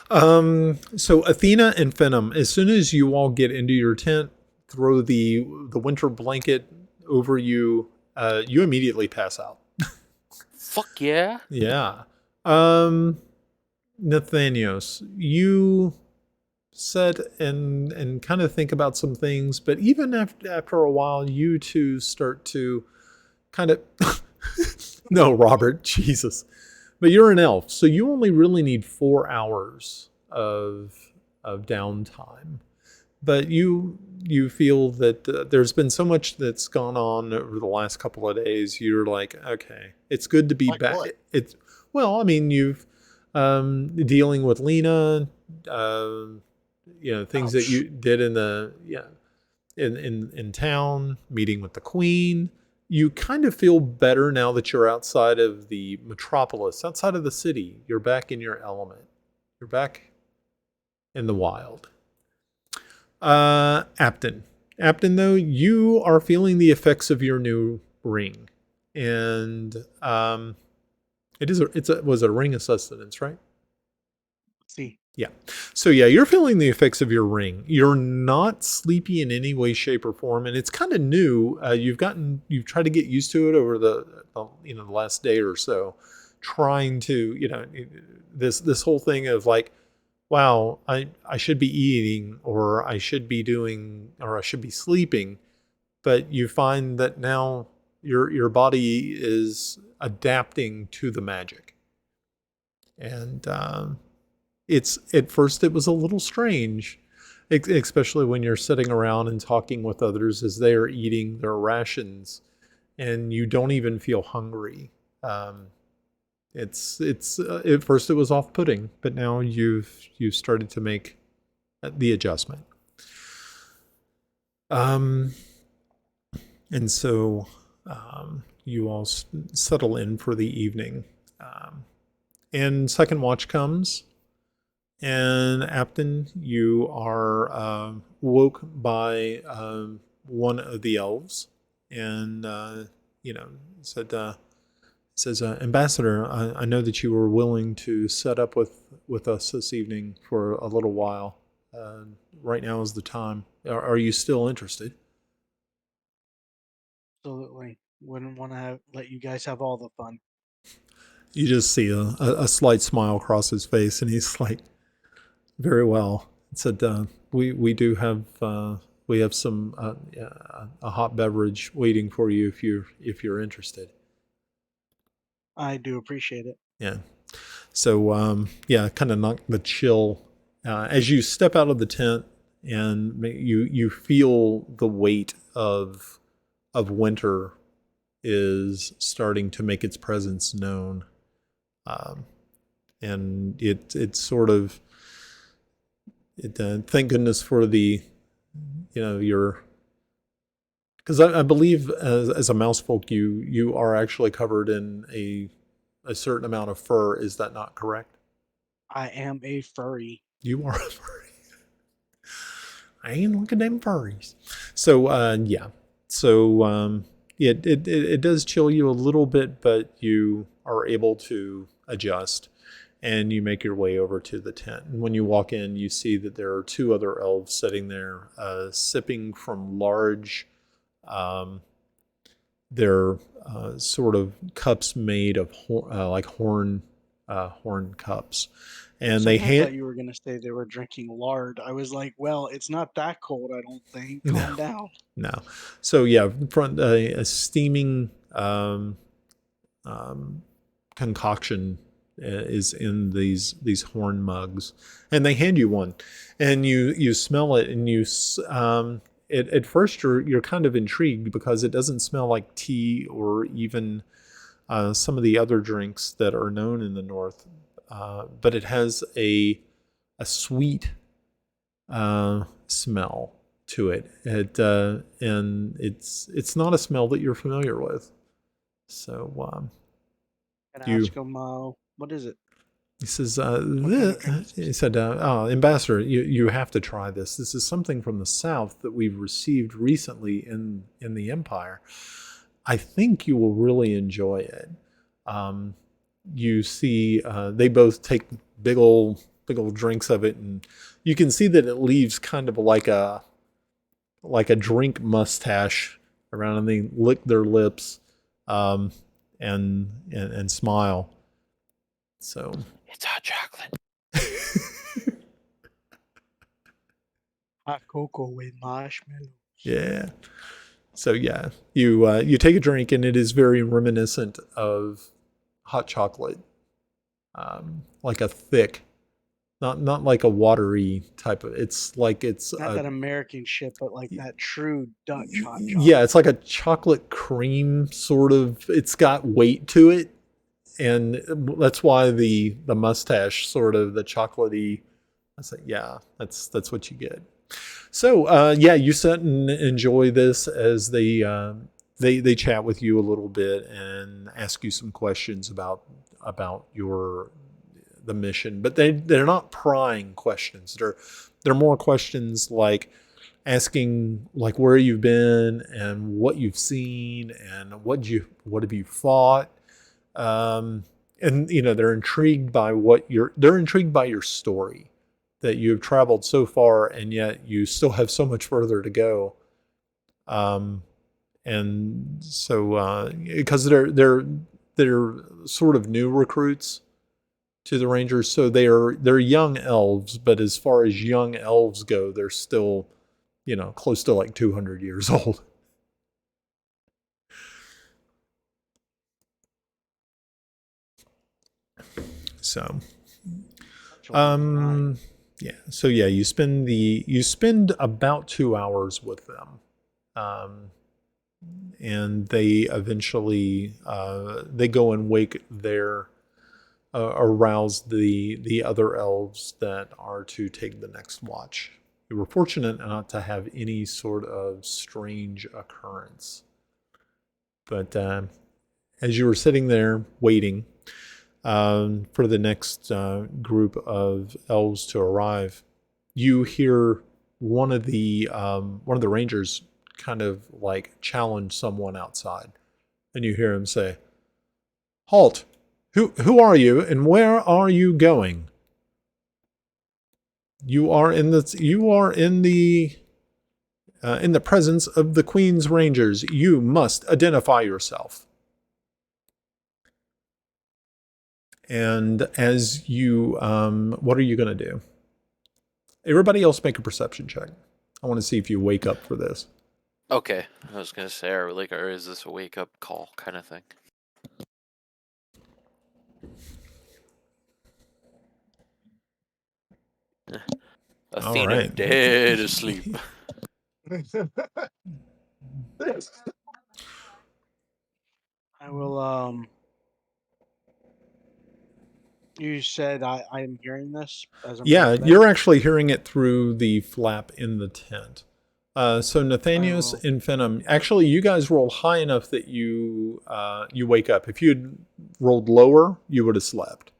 A: So Athena and Phenom, as soon as you all get into your tent, throw the winter blanket over you, you immediately pass out.
E: Fuck yeah.
A: Yeah. Nathanios, you sit and kind of think about some things, but even after a while, you two start to kind of no, Robert, Jesus. But you're an elf, so you only really need 4 hours of downtime. But you feel that there's been so much that's gone on over the last couple of days. You're like, okay, it's good to be
B: Like
A: back.
B: what?
A: It's well, I mean, you've dealing with Lena, things that
B: Ouch.
A: you did in the in town, meeting with the queen. You kind of feel better now that you're outside of the metropolis, outside of the city. You're back in your element. You're back in the wild. Apton. Apton, though, you are feeling the effects of your new ring. And was a ring of sustenance, right?
C: See,
A: Yeah. So yeah, you're feeling the effects of your ring. You're not sleepy in any way, shape, or form, and it's kind of new. You've tried to get used to it over the last day or so, trying to this whole thing of like, wow, I should be eating, or I should be doing, or I should be sleeping, but you find that now your body is adapting to the magic, and it's at first it was a little strange, especially when you're sitting around and talking with others as they are eating their rations, and you don't even feel hungry. It's at first it was off-putting, but now you've started to make the adjustment. And so you all settle in for the evening, and second watch comes. And Apton, you are woke by one of the elves, and says, Ambassador, I know that you were willing to set up with us this evening for a little while. Right now is the time. Are you still interested?
C: absolutely. Wouldn't want to let you guys have all the fun.
A: You just see a slight smile cross his face, and he's like, very well. It said, we do have we have some a hot beverage waiting for you if you're interested.
C: I do appreciate it.
A: Yeah. So kind of knock the chill as you step out of the tent, and you feel the weight of winter is starting to make its presence known, and it's sort of thank goodness for the your, because I believe as a mouse folk you are actually covered in a certain amount of fur. Is that not correct?
C: I am a furry.
A: You are a furry. I ain't looking at them furries. So yeah. So it does chill you a little bit, but you are able to adjust, and you make your way over to the tent. And when you walk in, you see that there are two other elves sitting there, sipping from large. They're sort of cups made of like horn cups, and they
C: I thought
A: hand
C: you were gonna say they were drinking lard. I was like, well, it's not that cold, I don't think.
A: no.
C: Calm down.
A: No. So yeah, front a steaming concoction is in these horn mugs, and they hand you one, and you smell it, and at first you're kind of intrigued because it doesn't smell like tea or even some of the other drinks that are known in the north, but it has a sweet smell to it. And it's not a smell that you're familiar with. So
C: And
A: you
C: ask him, what is it?
A: he says,
C: What kind of drink is
A: he
C: this?
A: said, Ambassador, you have to try this. This is something from the south that we've received recently in the Empire. I think you will really enjoy it. You see, they both take big old drinks of it, and you can see that it leaves kind of like a drink mustache around, and they lick their lips, and smile. So
E: It's hot chocolate.
C: Hot cocoa with marshmallows.
A: yeah. So yeah, you take a drink, and it is very reminiscent of hot chocolate, like a thick, not like a watery type of. It's like it's
C: Not that American shit, but like that true Dutch hot chocolate.
A: yeah, it's like a chocolate cream sort of. It's got weight to it, and that's why the mustache sort of the chocolatey. I say, yeah, that's what you get. So yeah, you sit and enjoy this as they chat with you a little bit and ask you some questions about the mission, but they're not prying questions. They're more questions like asking like where you've been and what you've seen and what have you fought, and they're intrigued by your story, that you've traveled so far and yet you still have so much further to go. And so because they're sort of new recruits to the Rangers, so they're young elves, but as far as young elves go, they're still close to like 200 years old. So yeah, so yeah, you spend about 2 hours with them, and they eventually they go and wake their arouse the other elves that are to take the next watch. You were fortunate not to have any sort of strange occurrence, but as you were sitting there waiting for the next group of elves to arrive, you hear one of the rangers kind of like challenge someone outside, and you hear him say, "Halt! Who are you, and where are you going? You are in the presence of the Queen's Rangers. You must identify yourself." And as you, what are you going to do? Everybody else make a perception check. I want to see if you wake up for this.
E: Okay, I was gonna say, or is this a wake up call kind of thing? Athena
A: right.
E: dead asleep.
C: I will. You said I'm hearing this as I'm
A: Yeah,
C: going to bed?
A: you're actually hearing it through the flap in the tent. So Nathanius and Phenom, actually, you guys rolled high enough that you wake up. If you'd rolled lower, you would have slept.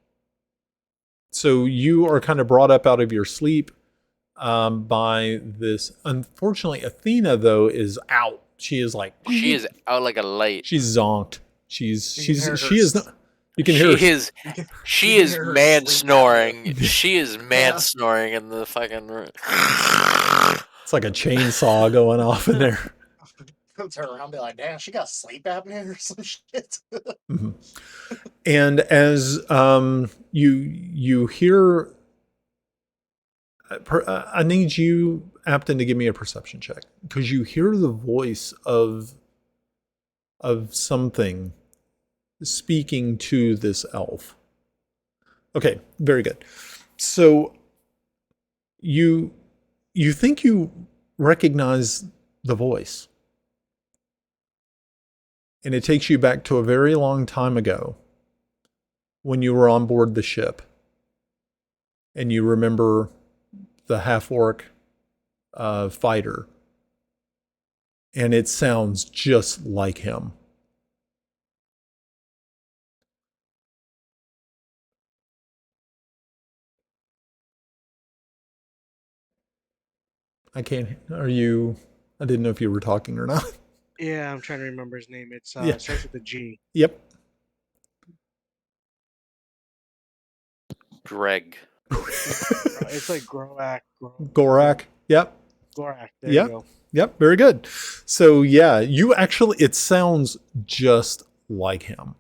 A: So you are kind of brought up out of your sleep by this. Unfortunately, Athena though is out. She is like
E: She is out like a light.
A: she's zonked.
B: You can hear her
A: She is not. You can hear her.
B: You can,
E: She
B: you can
E: is
B: hear her
E: man
B: sleep
E: snoring.
B: apnea.
E: She is man
B: Yeah.
E: snoring in the fucking room.
A: It's like a chainsaw going off in there.
B: Come turn around and be like, damn, she got sleep apnea or some shit.
A: Mhm. And as you hear, I need you, Apton, to give me a perception check because you hear the voice of something speaking to this elf. Okay, very good. So you think you recognize the voice, and it takes you back to a very long time ago when you were on board the ship, and you remember the half-orc fighter, and it sounds just like him. I can't. Are you? I didn't know if you were talking or not.
C: Yeah, I'm trying to remember his name. It's
A: Yeah.
C: it starts with a G.
A: Yep.
E: Greg.
C: It's like Groak.
A: Gorak. Yep.
C: Gorak. There
A: Yep.
C: you go.
A: Yep. Very good. So yeah, you actually, it sounds just like him.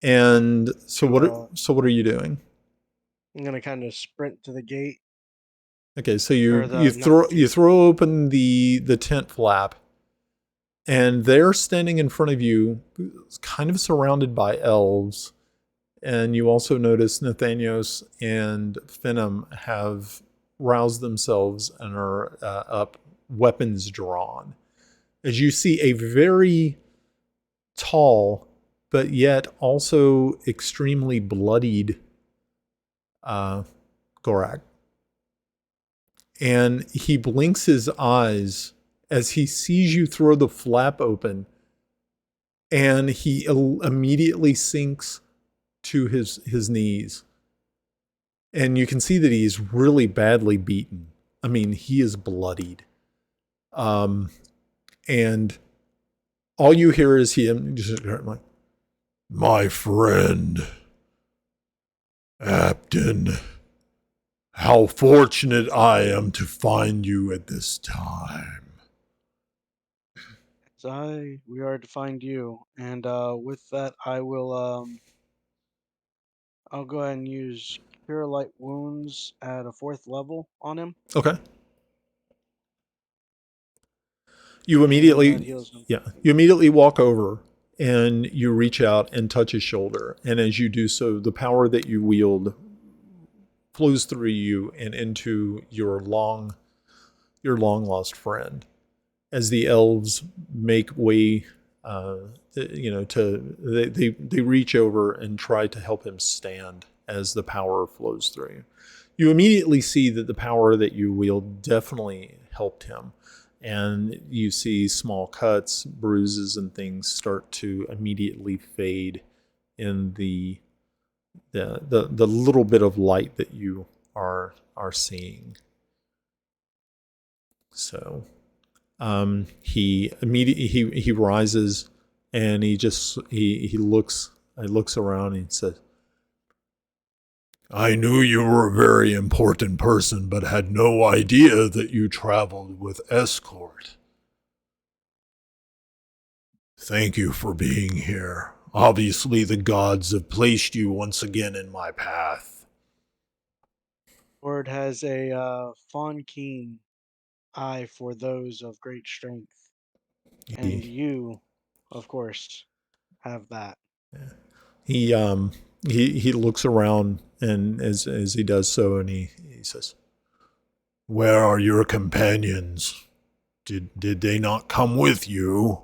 A: And so what are you doing?
C: I'm gonna kind of sprint to the gate.
A: Okay, so
C: Or the
A: you throw open the tent flap, and they're standing in front of you, kind of surrounded by elves. And you also notice Nathanios and Finum have roused themselves and are up, weapons drawn. As you see a very tall, but yet also extremely bloodied Gorak. And he blinks his eyes as he sees you throw the flap open, and he immediately sinks to his knees. And you can see that he's really badly beaten. I mean, he is bloodied. And all you hear is him just like, my friend, Apton, how fortunate I am to find you at this time.
C: We are to find you, and with that, I'll go ahead and use Cure Light Wounds at a 4th level on him.
A: Okay. You
C: And that
A: immediately,
C: heals him.
A: you immediately walk over and you reach out and touch his shoulder. And as you do so, the power that you wield flows through you and into your long lost friend. As the elves make way, they reach over and try to help him stand as the power flows through you. You immediately see that the power that you wield definitely helped him. And you see small cuts, bruises, and things start to immediately fade in the little bit of light that you are seeing. So he immediately he rises, and he looks around and he says, I knew you were a very important person, but had no idea that you traveled with Escort. Thank you for being here. Obviously, the gods have placed you once again in my path.
C: Lord has a fawn keen eye for those of great strength, and you, of course, have that.
A: He looks around, and as he does so, and he says, where are your companions? Did they not come with you?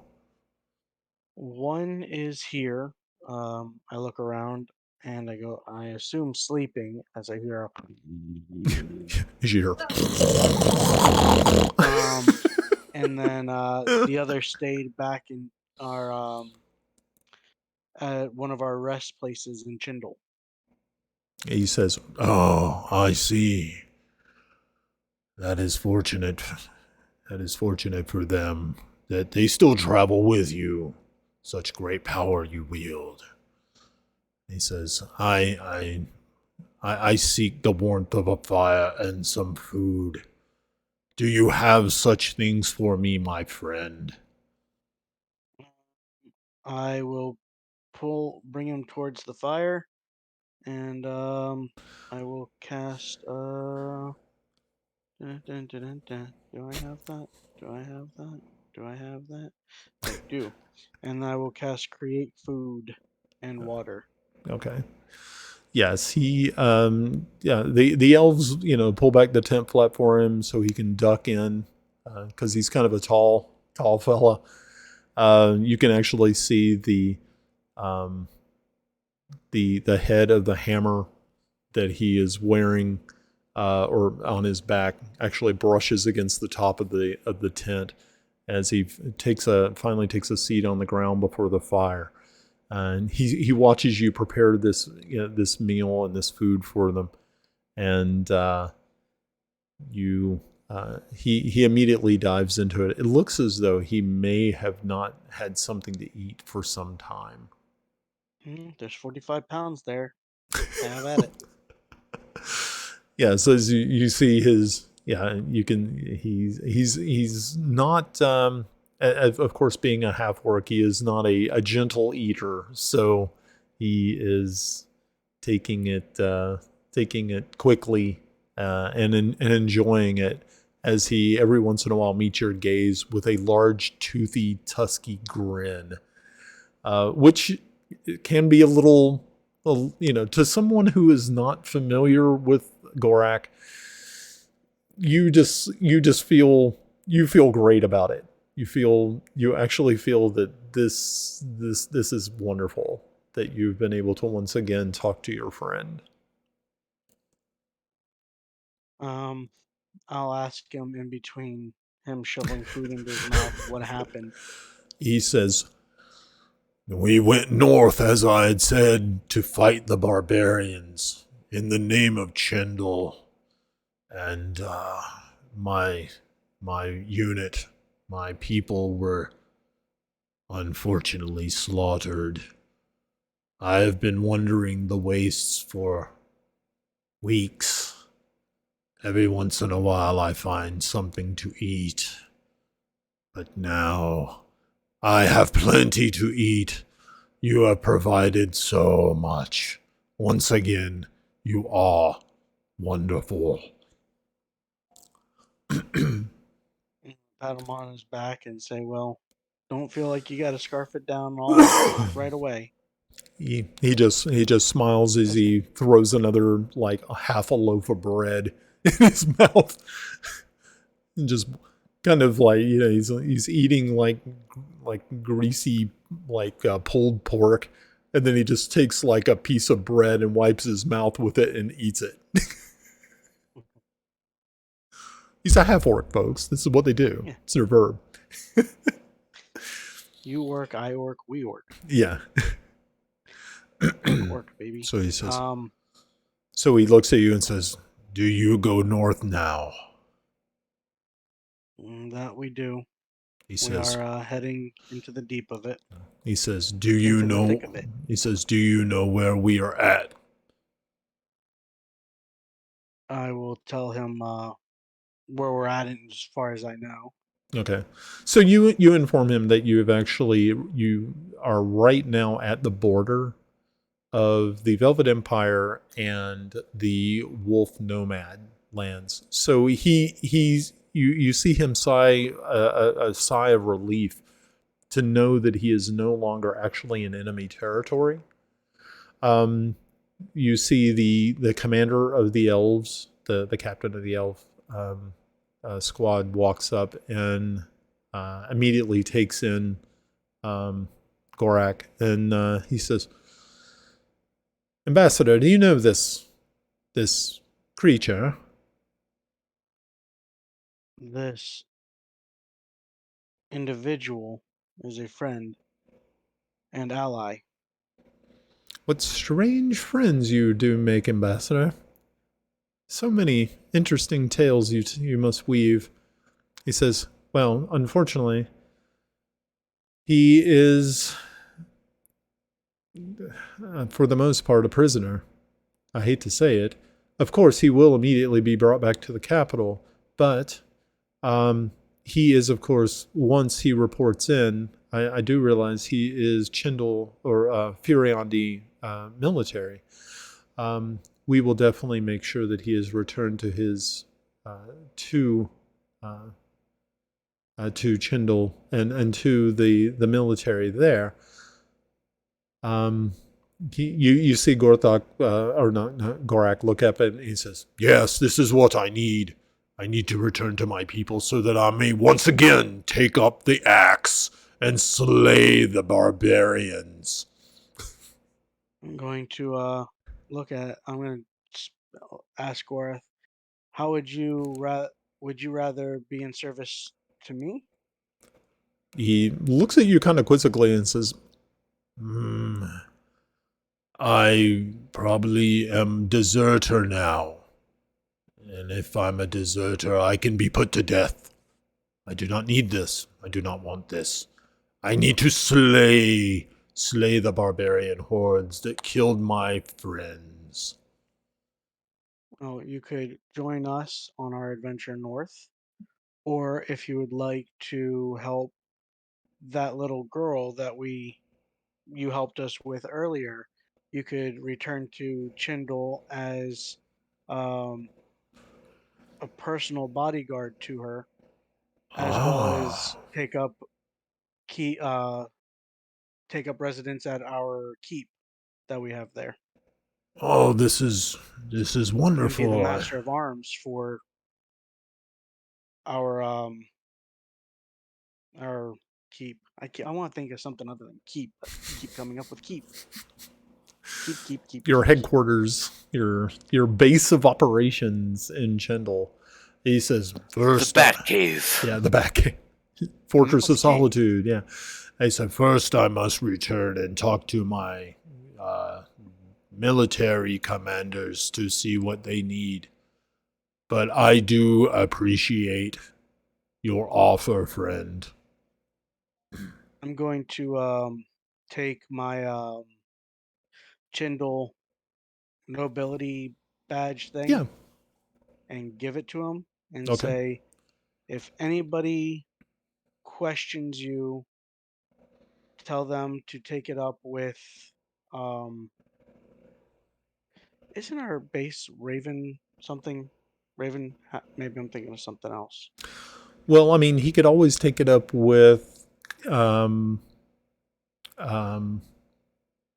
C: One is here. I look around and I assume sleeping as I hear
A: As you hear,
C: and then the other stayed back in our at one of our rest places in Chindle.
A: He says, "Oh, I see. That is fortunate. That is fortunate for them that they still travel with you. Such great power you wield." He says, I seek the warmth of a fire and some food. Do you have such things for me, my friend?"
C: I will bring him towards the fire, and I will cast dun, dun, dun, dun, dun. Do I have that? Do I have that? Do I have that? I do. And I will cast create food and water.
A: Okay. Yes, yeah, the elves, pull back the tent flap for him so he can duck in, because he's kind of a tall fella. You can actually see um, the head of the hammer that he is wearing, or on his back, actually brushes against the top of the tent as he finally takes a seat on the ground before the fire. And he watches you prepare this meal and this food for them, and you he immediately dives into it. It looks as though he may have not had something to eat for some time.
C: There's 45 pounds there. Have at it.
A: Yeah, so as you see his, yeah, you can he's not of course, being a half orc, he is not a gentle eater, so he is taking it quickly, and enjoying it, as he every once in a while meets your gaze with a large toothy tusky grin, which can be a little, to someone who is not familiar with Gorak, you just feel great about it. You actually feel that this is wonderful, that you've been able to once again talk to your friend.
C: Um, I'll ask him in between him shoveling food into his mouth what happened.
A: He says, "We went north, as I had said, to fight the barbarians in the name of Chendal, and my my unit, my people were unfortunately slaughtered. I have been wandering the wastes for weeks. Every once in a while I find something to eat, but now I have plenty to eat. You have provided so much. Once again, you are wonderful."
C: Pat him on his back and say, "Well, don't feel like you got to scarf it down all right away."
A: He just smiles as he throws another, like, a half a loaf of bread in his mouth, and just kind of like, he's eating like greasy, like, pulled pork, and then he just takes like a piece of bread and wipes his mouth with it and eats it. He's a half orc, folks. This is what they do.
C: Yeah.
A: It's their verb.
C: You orc, I orc, we orc.
A: Yeah.
C: Orc, baby.
A: So he says. So he looks at you and says, "Do you go north now?"
C: That we do.
A: He
C: We
A: says.
C: are heading into the deep of it.
A: He says, "Do you
C: Into the
A: know?"
C: thick of it.
A: He says, "Do you know where we are at?"
C: I will tell him where we're at as far as I know.
A: Okay. So you inform him that you are right now at the border of the Velvet Empire and the Wolf Nomad lands. So you see him sigh a sigh of relief to know that he is no longer actually in enemy territory. You see the commander of the elves, the captain of the elf squad, walks up and immediately takes in Gorak, and he says, "Ambassador, do you know this creature?"
C: This individual is a friend and ally.
A: What strange friends you do make, Ambassador. So many interesting tales you must weave. He says, well, unfortunately, he is, for the most part, a prisoner. I hate to say it. Of course, he will immediately be brought back to the capital, but he is, of course, once he reports in, I do realize he is Chindle or Furiandi military. We will definitely make sure that he is returned to his to Chindle and to the military there. You see Gorthok or not Gorak look up and he says, "Yes, this is what I need. I need to return to my people so that I may once again take up the axe and slay the barbarians."
C: I'm going to I'm going to ask Gorath, how would you rather be in service to me?
A: He looks at you kind of quizzically and says, "Hmm, I probably am deserter now. And if I'm a deserter, I can be put to death. I do not need this. I do not want this. I need to slay the barbarian hordes that killed my friends."
C: Oh, you could join us on our adventure north, or if you would like to help that little girl that you helped us with earlier, you could return to Chindle as um, a personal bodyguard to her, as well as
A: Ah.
C: key take up residence at our keep that we have there,
A: Oh, this is
C: and be the
A: wonderful.
C: master of arms for our our keep. I want to think of something other than keep, but you keep coming up with keep.
A: Your
C: Keep.
A: headquarters, your base of operations in Chendal. He says,
E: The
A: first,
E: Batcave.
A: yeah, the back Fortress of
C: Okay.
A: Solitude, yeah. He said, first I must return and talk to my military commanders to see what they need. But I do appreciate your offer, friend.
C: I'm going to take my Chindle nobility badge thing
A: Yeah,
C: and give it to him and
A: okay.
C: say, if anybody questions you, tell them to take it up with um isn't our base Raven something? Maybe I'm thinking of something else.
A: Well, I mean, he could always take it up with um, um,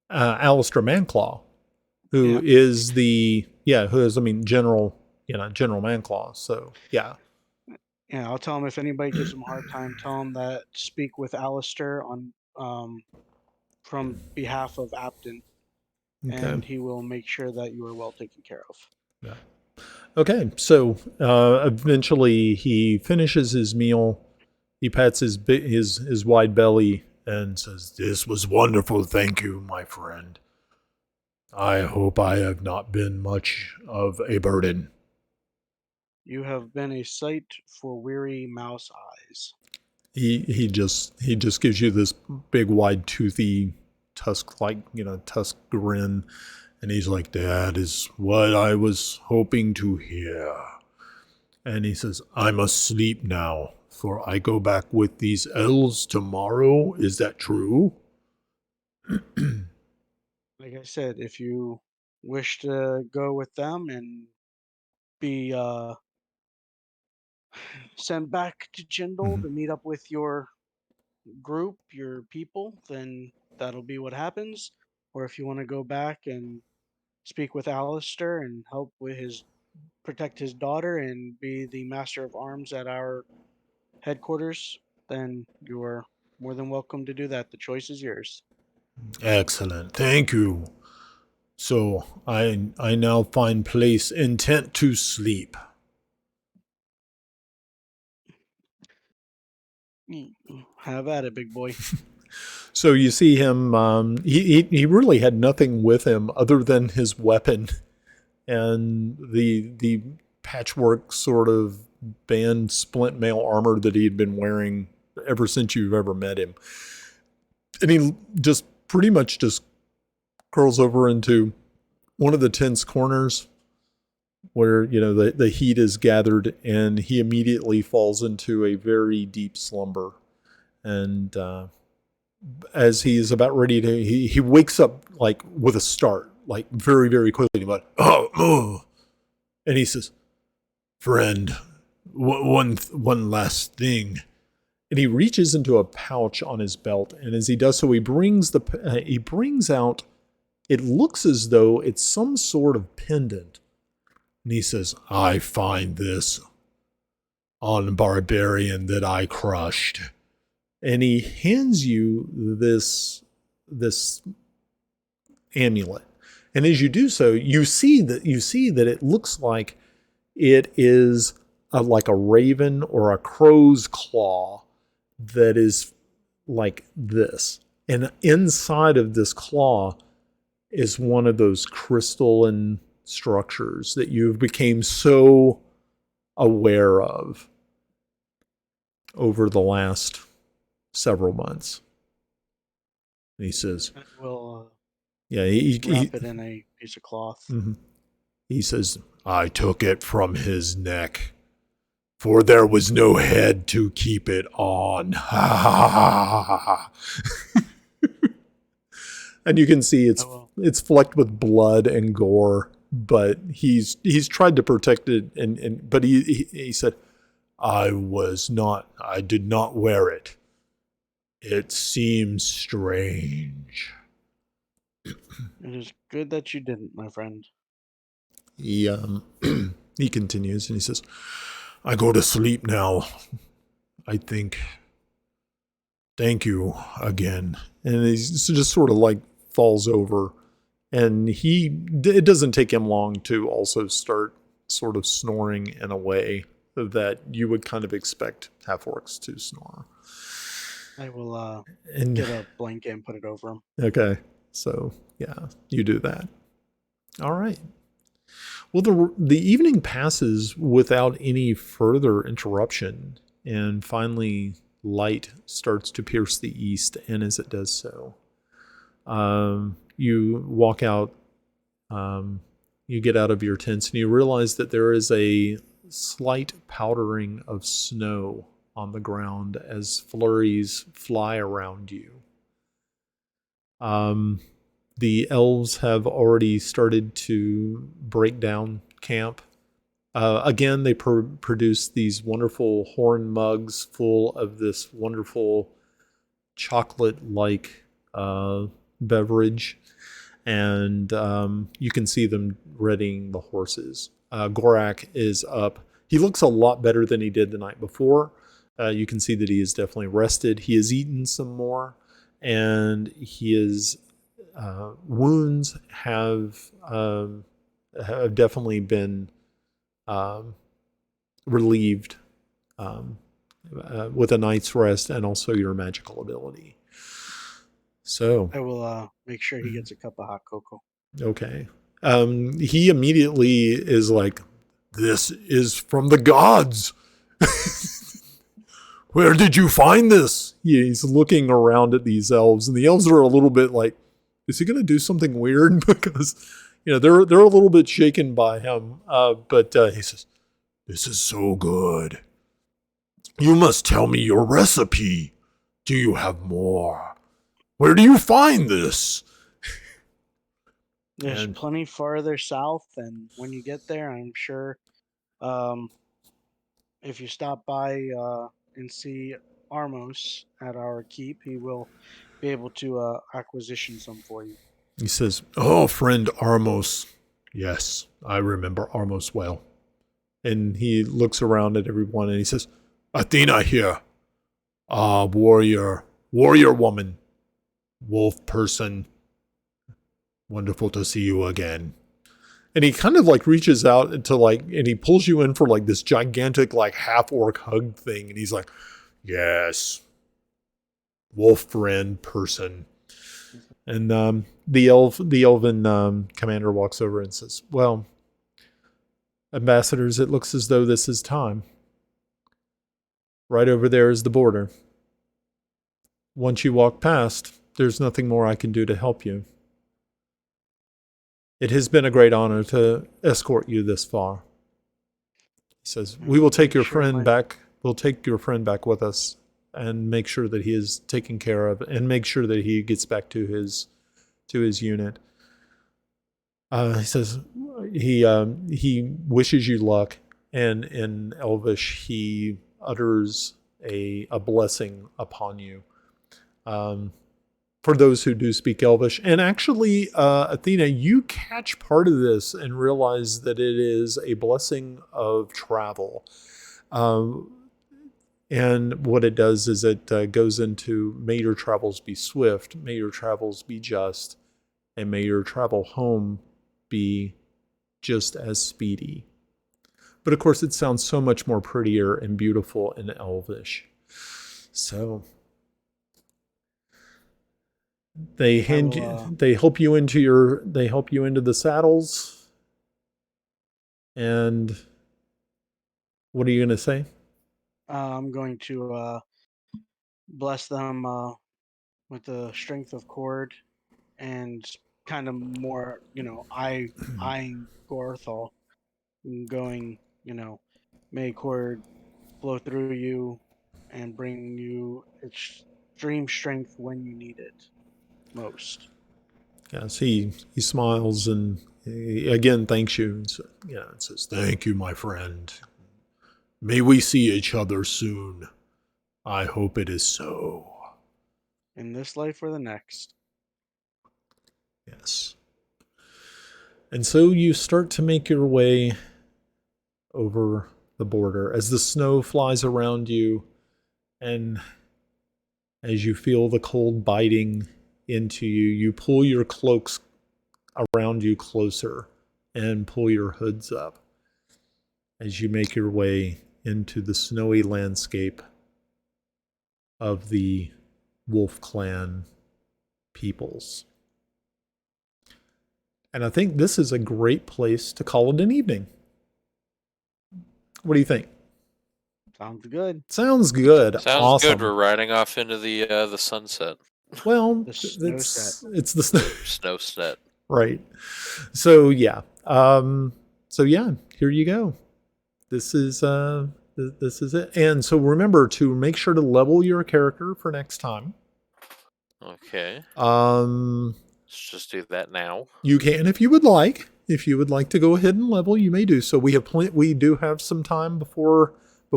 A: Alistair Manclaw, who
C: Yeah.
A: is I mean, General Manclaw. So, yeah.
C: Yeah, I'll tell him if anybody gives him a hard time, tell him that speak with Alistair on from behalf of Apton,
A: Okay.
C: and he will make sure that you are well taken care of.
A: Yeah. Okay. So, eventually he finishes his meal. He pats his wide belly and says, "This was wonderful. Thank you, my friend. I hope I have not been much of a burden."
C: You have been a sight for weary mouse eyes.
A: He just gives you this big wide toothy tusk grin, and he's like, "That is what I was hoping to hear." And he says, "I must sleep now, for I go back with these elves tomorrow. Is that true?"
C: Like I said, if you wish to go with them and be sent back to Jindal
A: Mhm.
C: to meet up with your group, your people, then that'll be what happens. Or if you want to go back and speak with Alistair and help with his protect his daughter and be the master of arms at our headquarters, then you're more than welcome to do that. The choice is yours.
A: Excellent. Thank you. So I now find place intent to sleep.
C: Have at it, big boy.
A: So you see him, he really had nothing with him other than his weapon and the patchwork sort of band splint mail armor that he had been wearing ever since you've ever met him. And he just pretty much just curls over into one of the tense corners where, the heat is gathered, and he immediately falls into a very deep slumber. And as he's about ready to, he wakes up like with a start, like very, very quickly. But and he says, "Friend, one last thing." And he reaches into a pouch on his belt, and as he does so, he brings out. It looks as though it's some sort of pendant, and he says, "I find this on Barbarian that I crushed." And he hands you this amulet. And as you do so, you see that it looks like it is like a raven or a crow's claw that is like this. And inside of this claw is one of those crystalline structures that you've became so aware of over the last several months. And he says,
C: We'll
A: he
C: wrap it in a piece of cloth.
A: Mm-hmm. He says, "I took it from his neck, for there was no head to keep it on." And you can see it's flecked with blood and gore, but he's tried to protect it, but he said, I did not wear it. It seems strange."
C: It is good that you didn't, my friend.
A: He he continues and he says, "I go to sleep now. I think. Thank you again." And he's just sort of like falls over, and it doesn't take him long to also start sort of snoring in a way that you would kind of expect half-orcs to snore.
C: I will get a blanket and put it over him.
A: Okay, so yeah, you do that. All right. Well, the evening passes without any further interruption, and finally light starts to pierce the east, and as it does so, you walk out, you get out of your tents, and you realize that there is a slight powdering of snow on the ground as flurries fly around you. The elves have already started to break down camp. Again, they produce these wonderful horn mugs full of this wonderful chocolate-like beverage, and you can see them readying the horses. Gorak is up. He looks a lot better than he did the night before. You can see that he is definitely rested. He has eaten some more, and his wounds have definitely been relieved with a night's rest and also your magical ability. So
C: I will make sure he gets a cup of hot cocoa.
A: Okay. He immediately is like, "This is from the gods. Where did you find this?" He's looking around at these elves, and the elves are a little bit like, is he going to do something weird? Because, they're a little bit shaken by him. But he says, "This is so good. You must tell me your recipe. Do you have more? Where do you find this?"
C: There's plenty farther south, and when you get there, I'm sure if you stop by and see Armos at our keep, he will be able to acquisition some for you.
A: He says, "Oh, friend Armos. Yes, I remember Armos well." And he looks around at everyone and he says, "Athena here. Warrior woman, wolf person. Wonderful to see you again." And he kind of like reaches out and he pulls you in for like this gigantic like half-orc hug thing. And he's like, "Yes, wolf friend person. And the elven commander walks over and says, "Well, ambassadors, it looks as though this is time. Right over there is the border. Once you walk past, there's nothing more I can do to help you. It has been a great honor to escort you this far." He says, "We will take your friend back. We'll take your friend back with us and make sure that he is taken care of and make sure that he gets back to his unit." He says he wishes you luck, and in Elvish he utters a blessing upon you. For those who do speak Elvish, and actually, Athena, you catch part of this and realize that it is a blessing of travel. And what it does is it goes into, may your travels be swift, may your travels be just, and may your travel home be just as speedy. But of course, it sounds so much more prettier and beautiful in Elvish. So they they help you into the saddles. And what are you going to say?
C: I'm going to bless them with the strength of cord and kind of more, eyeing Gorthal and going, may cord flow through you and bring you extreme strength when you need it most.
A: Yes, he smiles and he again thanks you. And so, it says, "Thank you, my friend. May we see each other soon. I hope it is so."
C: In this life or the next.
A: Yes. And so you start to make your way over the border as the snow flies around you and as you feel the cold biting into you, you pull your cloaks around you closer and pull your hoods up as you make your way into the snowy landscape of the Wolf Clan peoples. And I think this is a great place to call it an evening. What do you think?
C: Sounds good.
A: Sounds good.
E: Sounds
A: awesome.
E: good. We're riding off into the sunset.
A: Well,
C: The snow set.
A: It's the snow.
E: Snow set.
A: Right. So yeah. Here you go. This is it. And so remember to make sure to level your character for next time.
E: Okay. Let's just do that now.
A: You can if you would like. If you would like to go ahead and level, you may do so. We do have some time before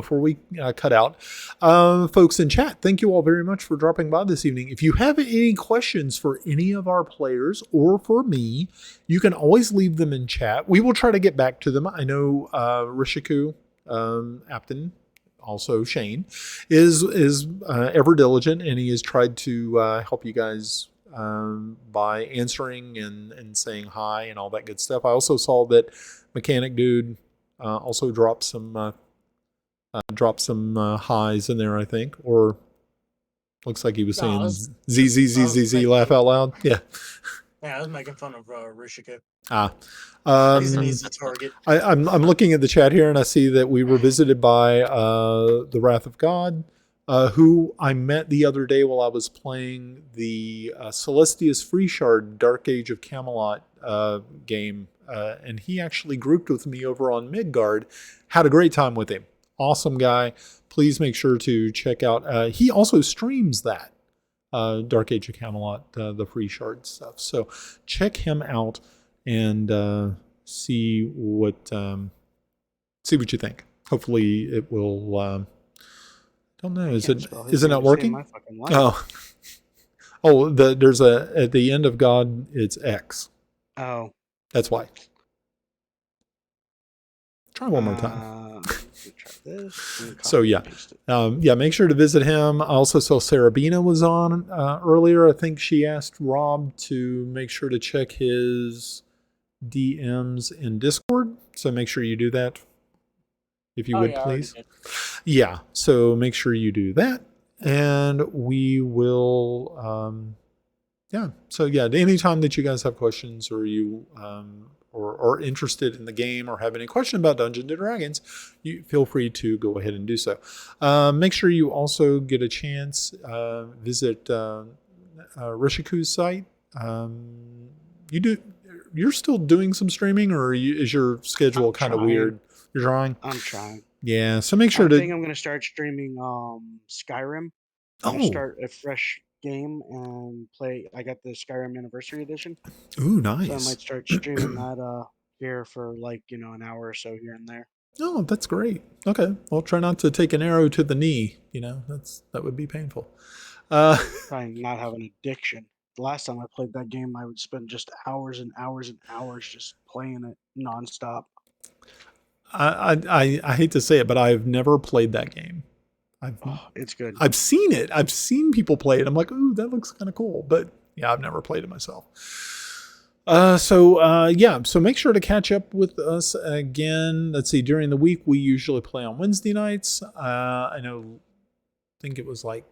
A: we cut out. Folks in chat, thank you all very much for dropping by this evening. If you have any questions for any of our players or for me, you can always leave them in chat. We will try to get back to them. I know Rishiku, Apton, also Shane, is ever diligent, and he has tried to help you guys by answering and saying hi and all that good stuff. I also saw that Mechanic Dude also dropped some highs in there, I think, or looks like he was saying Z, laugh out loud. Yeah.
B: Yeah, I was making fun of Rishiku.
A: He's
B: an easy target.
A: I'm looking at the chat here and I see that we were visited by the Wrath of God, who I met the other day while I was playing the Celestius Freeshard Dark Age of Camelot game, and he actually grouped with me over on Midgard. Had a great time with him. Awesome guy. Please make sure to check out. He also streams that Dark Age of Camelot, the Freeshard stuff. So check him out and see what you think. Hopefully it will. Don't know. Is it not working? There's at the end of God. It's X.
C: Oh,
A: that's why. Try one more time.
C: Try this.
A: So make sure to visit him. I also saw Sarabina was on earlier. I think she asked Rob to make sure to check his DMs in Discord. So make sure you do that, if you would, please. Yeah. So make sure you do that. and we will. Yeah. So yeah, anytime that you guys have questions or you or interested in the game or have any question about Dungeons and Dragons, you feel free to go ahead and do so. Make sure you also get a chance visit Rishiku's site. You're still doing some streaming, or is your schedule
C: I'm
A: kind of
C: trying.
A: weird? You're trying.
C: I'm trying.
A: Yeah. So make sure
C: I
A: to.
C: think I'm gonna start streaming Skyrim. I'm gonna
A: Oh.
C: start a fresh game and play. I got the Skyrim Anniversary Edition,
A: Ooh,
C: so I
A: nice.
C: might start streaming that here for like an hour or so here and there.
A: Oh, that's great. Okay. Well, try not to take an arrow to the knee. That would be painful.
C: Trying not have an addiction. The last time I played that game, I would spend just hours and hours and hours just playing it nonstop.
A: I hate to say it, but I've never played that game.
C: It's good.
A: I've seen it. I've seen people play it. I'm like, ooh, that looks kind of cool. But yeah, I've never played it myself. So make sure to catch up with us again. Let's see. During the week, we usually play on Wednesday nights. I think it was like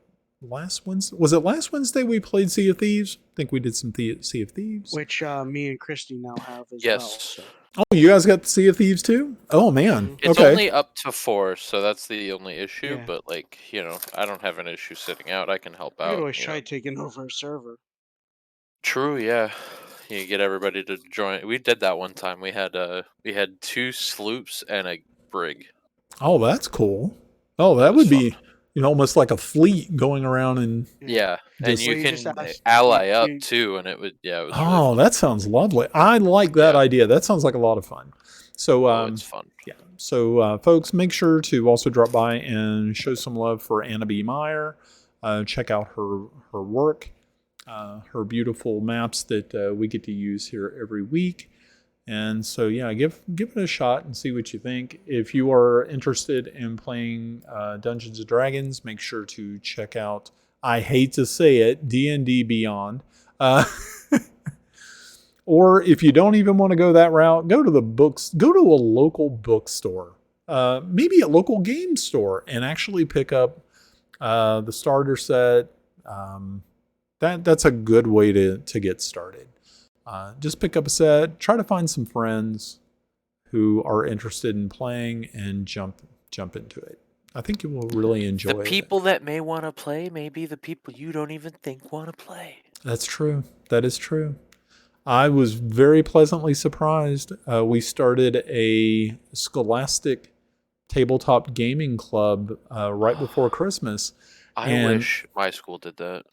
A: last Wednesday. Was it last Wednesday we played Sea of Thieves? I think we did some Sea of Thieves.
C: Which me and Christy now have as
E: Yes.
C: well. So.
A: Oh, you guys got the Sea of Thieves too? Oh man.
E: It's
A: okay.
E: only up to 4, so that's the only issue.
C: Yeah.
E: But I don't have an issue sitting out. I can help
C: I
E: out.
C: could always try taking over a server.
E: True, yeah. You get everybody to join. We did that one time. We had 2 sloops and a brig.
A: Oh, that's cool. Oh, that would be almost like a fleet going around and
E: Yeah, and
A: Just-
E: you
C: you
E: can
C: just asked-
E: ally
C: you-
E: up
C: you-
E: too, and it was really
A: oh,
E: fun.
A: that sounds lovely. I like that
E: Yeah.
A: idea. That sounds like a lot of fun. So,
E: It's fun.
A: yeah. So, folks, make sure to also drop by and show some love for Anna B. Meyer. Check out her work, her beautiful maps that we get to use here every week. And so, yeah, give it a shot and see what you think. If you are interested in playing Dungeons and Dragons, make sure to check out, I hate to say it, D&D Beyond. Or if you don't even want to go that route, go to the books. Go to a local bookstore, maybe a local game store, and actually pick up the starter set. That's a good way to get started. Just pick up a set, try to find some friends who are interested in playing, and jump into it. I think you will really enjoy it.
E: The people that may want to play may be the people you don't even think want to play.
A: That's true. That is true. I was very pleasantly surprised. We started a Scholastic tabletop gaming club right before Christmas.
E: I wish my school did that.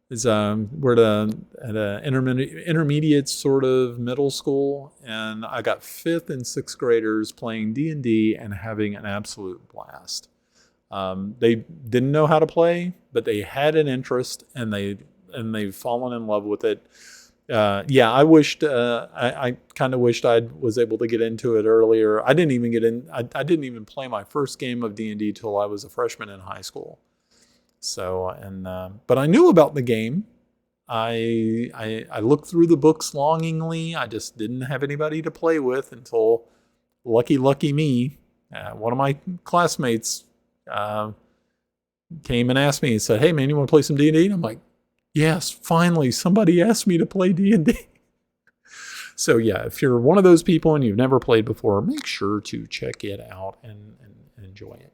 A: We're at an intermediate sort of middle school, and I got 5th and 6th graders playing D&D and having an absolute blast. They didn't know how to play, but they had an interest, and they've fallen in love with it. I wished I kind of wished I was able to get into it earlier. I didn't even get in. I didn't even play my first game of D&D till I was a freshman in high school. So but I knew about the game. I looked through the books longingly. I just didn't have anybody to play with until lucky me. One of my classmates came and asked me and said, "Hey man, you want to play some D&D?" And I'm like, "Yes, finally somebody asked me to play D&D." So yeah, if you're one of those people and you've never played before, make sure to check it out and enjoy it.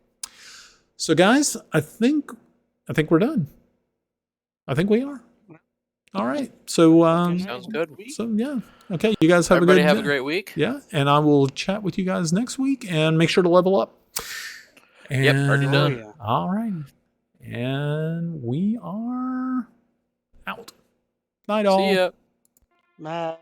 A: So guys, I think we're done. I think we are. All right. So
E: Sounds good.
A: So yeah. Okay, you guys have
E: Everybody
A: a good
E: have a great week.
A: Yeah, and I will chat with you guys next week, and make sure to level up.
E: Yep, already
A: And-
E: done.
C: Oh, yeah.
A: All right. And we are out. Night all.
E: See ya.
C: Bye.